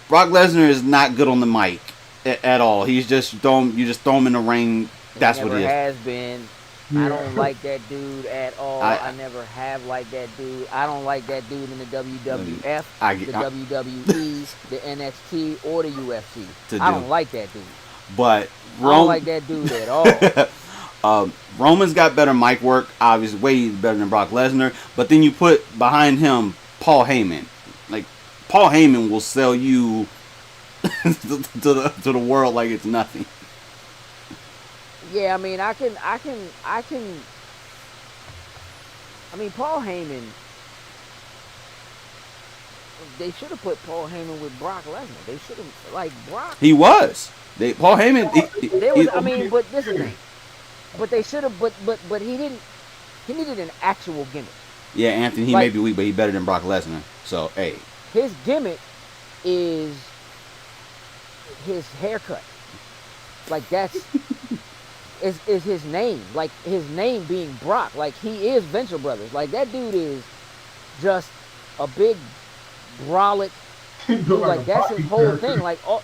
is not good on the mic at all. He's just throw him in the ring. That's what he is. Has been. I don't like that dude at all. I never have liked that dude. I don't like that dude in the WWF, the WWE, the NXT, or the UFC. I don't like that dude. But I don't like that dude at all. Roman's got better mic work, obviously, way better than Brock Lesnar. But then you put behind him Paul Heyman. Like, Paul Heyman will sell you to the world like it's nothing. Yeah, I mean, I mean, Paul Heyman. They should have put Paul Heyman with Brock Lesnar. They should have, like, Brock. He was. Paul Heyman. I mean, but this is the thing. But they should have. But he didn't. He needed an actual gimmick. Yeah, Anthony. He may be weak, but he's better than Brock Lesnar. So, hey. His gimmick is his haircut. Like, that's is his name. Like, his name being Brock. Like, he is Venture Brothers. Like, that dude is just a big brolic. Like, that's his whole thing. Like, all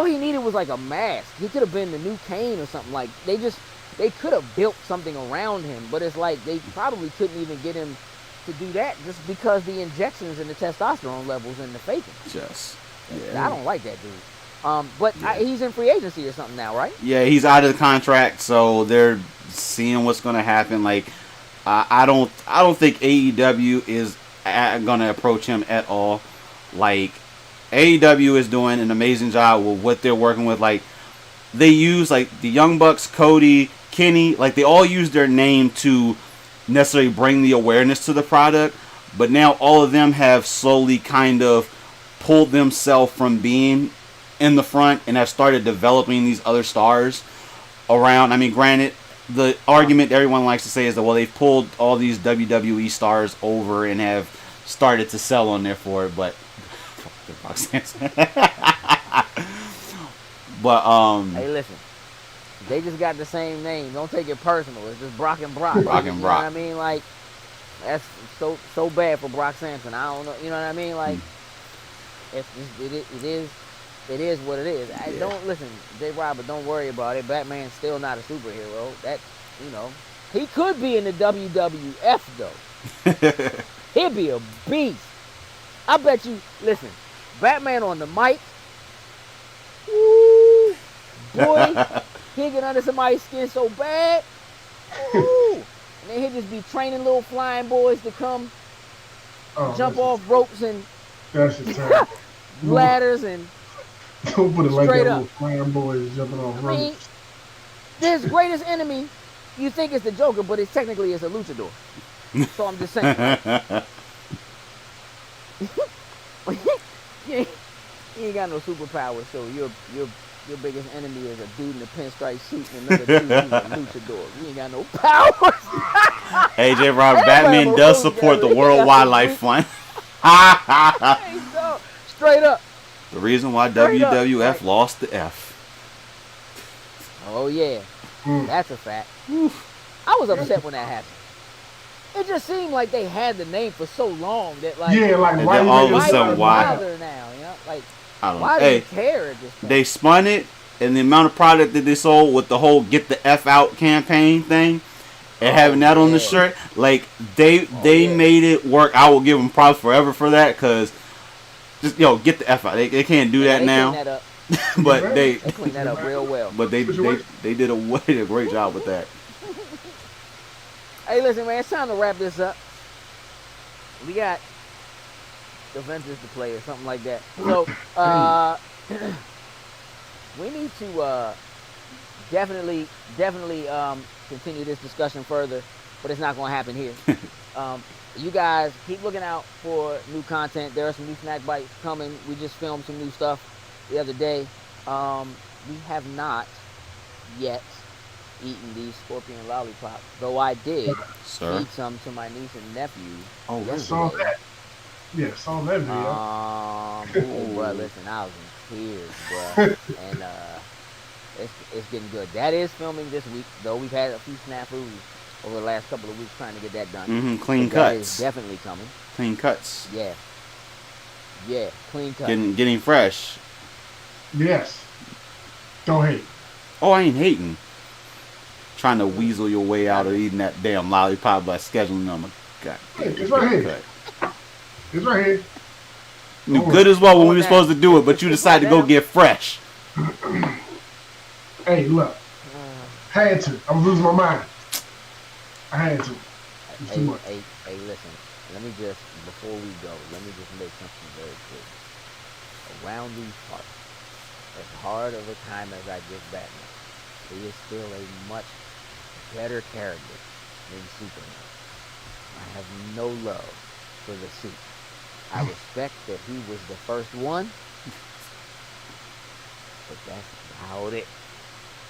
he needed was like a mask. He could have been the new Kane or something. Like, they could have built something around him, but it's like they probably couldn't even get him to do that just because the injections and the testosterone levels and the faking. Just, yeah. I don't like that dude. But yeah. He's in free agency or something now, right? Yeah, he's out of the contract, so they're seeing what's going to happen. Like, I don't think AEW is going to approach him at all. Like, AEW is doing an amazing job with what they're working with. Like, they use, like, the Young Bucks, Cody, Kenny, like, they all use their name to necessarily bring the awareness to the product, but now all of them have slowly kind of pulled themselves from being in the front and have started developing these other stars around. I mean, granted, the argument everyone likes to say is that, well, they've pulled all these WWE stars over and have started to sell on there for it, but but hey, listen, they just got the same name. Don't take it personal. It's just Brock and Brock. Brock and Brock. You know what I mean? Like, that's so bad for Brock Sampson. I don't know. You know what I mean? Like, it is what it is. Yeah. Don't listen, J. Robert. Don't worry about it. Batman's still not a superhero. That, you know, he could be in the WWF though. He'd be a beast. I bet you. Listen, Batman on the mic. Woo, boy, he'd get under somebody's skin so bad. Woo. And then he'd just be training little flying boys to come jump off ropes and ladders and. Don't put it like that. Straight Little flying boys jumping off ropes. I mean, his greatest enemy, you think it's the Joker, but it's technically it's a luchador. So I'm just saying. You ain't got no superpowers, so your biggest enemy is a dude in a pinstripe suit and another dude who's a luchador. You ain't got no powers. AJ Rob, Batman does support the World Wildlife Fund. Straight up. The reason why WWF lost the F. Oh yeah, that's a fact. I was upset when that happened. It just seemed like they had the name for so long that like and then all of a sudden why now? You know, like I don't why know. do you care at this point? They spun it, and the amount of product that they sold with the whole "Get the F Out" campaign thing, and having that on the shirt, like they made it work. I will give them props forever for that, because just get the F out. They can't do that now. Clean that up. But they clean that up real well. But they did a great job with that. Hey, listen, man, it's time to wrap this up. We got Avengers to play or something like that. So, we need to definitely continue this discussion further, but it's not going to happen here. You guys keep looking out for new content. There are some new snack bites coming. We just filmed some new stuff the other day. We have not yet eaten these scorpion lollipops, though I did eat some to my niece and nephew. Oh, I saw that. Yeah, saw that video. Bro, listen, I was in tears, bro, and it's getting good. That is filming this week, though we've had a few snafus over the last couple of weeks trying to get that done. Clean cuts. cuts. That is definitely coming. Clean cuts. Yeah, clean cuts. Getting fresh. Yes. Don't hate. Oh, I ain't hating. Trying to weasel your way out of eating that damn lollipop by scheduling them. God, it's right here. It's right here. You good as well when we were supposed to do it, but you decided to go get fresh. Hey, look. Had to. I was losing my mind. I had to. It's too much. Hey, listen. Let me just, before we go, let me just make something very clear. Around these parts, as hard of a time as I give Batman, he is still a much better character than Superman. I have no love for the suit. I respect that he was the first one, but that's about it.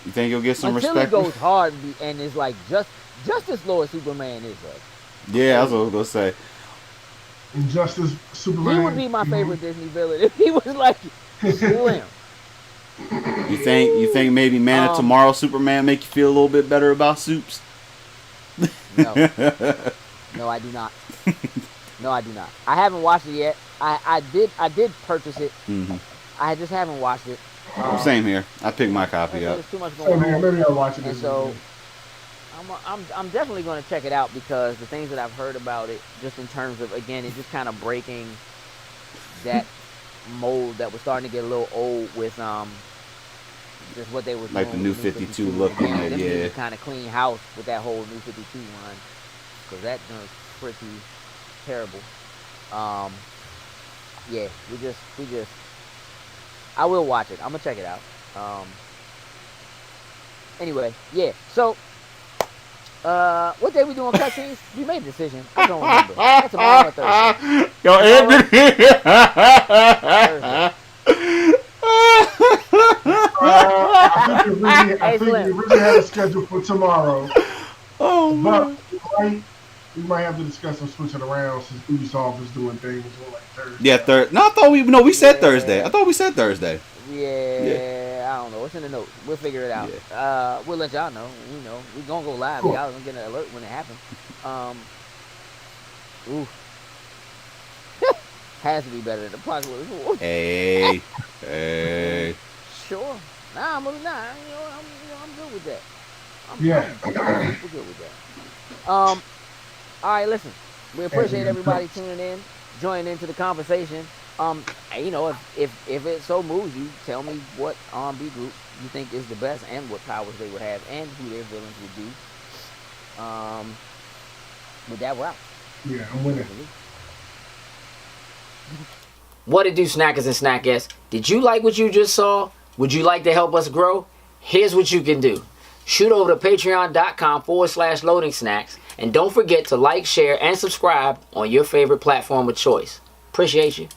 You think you'll get some Until respect? it goes hard and it's like just as low as Superman is, though. Yeah, that's what I was gonna say. Injustice, Superman. He would be my favorite Disney villain if he was like slim. You think maybe Man of Tomorrow Superman make you feel a little bit better about soups? No. No, I do not. No, I do not. I haven't watched it yet. I did purchase it. Mm-hmm. I just haven't watched it. Same here. I picked my copy up. There's too much going on. Maybe I'll watch it. And so I'm definitely going to check it out because the things that I've heard about it, just in terms of, again, it just kind of breaking that mold that was starting to get a little old with just what they were doing. Like the new 52 look on it, yeah. Kind of clean house with that whole new 52 run because that was pretty terrible. Yeah, we just. I will watch it. I'm gonna check it out. Anyway, yeah. So, what day we doing cutscenes? We made a decision. I don't remember. That's tomorrow or Thursday. Yo, Anthony. I think we originally had a schedule for tomorrow. Oh man. But we might have to discuss some switching around since Ubisoft is doing things on like Thursday. Yeah, No, I thought we said Thursday. I thought we said Thursday. Yeah, I don't know. It's in the notes. We'll figure it out. Yeah. We'll let y'all know. We're gonna go live. Cool. Y'all gonna get an alert when it happens. Ooh. Has to be better than Apocalypse War. Hey. Sure. Nah, I'm good with that. I'm good with that. All right, listen. We appreciate everybody tuning in, joining into the conversation. If it so moves you, tell me what R&B group you think is the best and what powers they would have and who their villains would be. With that, we're out. Yeah, I'm winning. What it do, snackers and snackettes? Did you like what you just saw? Would you like to help us grow? Here's what you can do. Shoot over to patreon.com/loading snacks and don't forget to like, share, and subscribe on your favorite platform of choice. Appreciate you.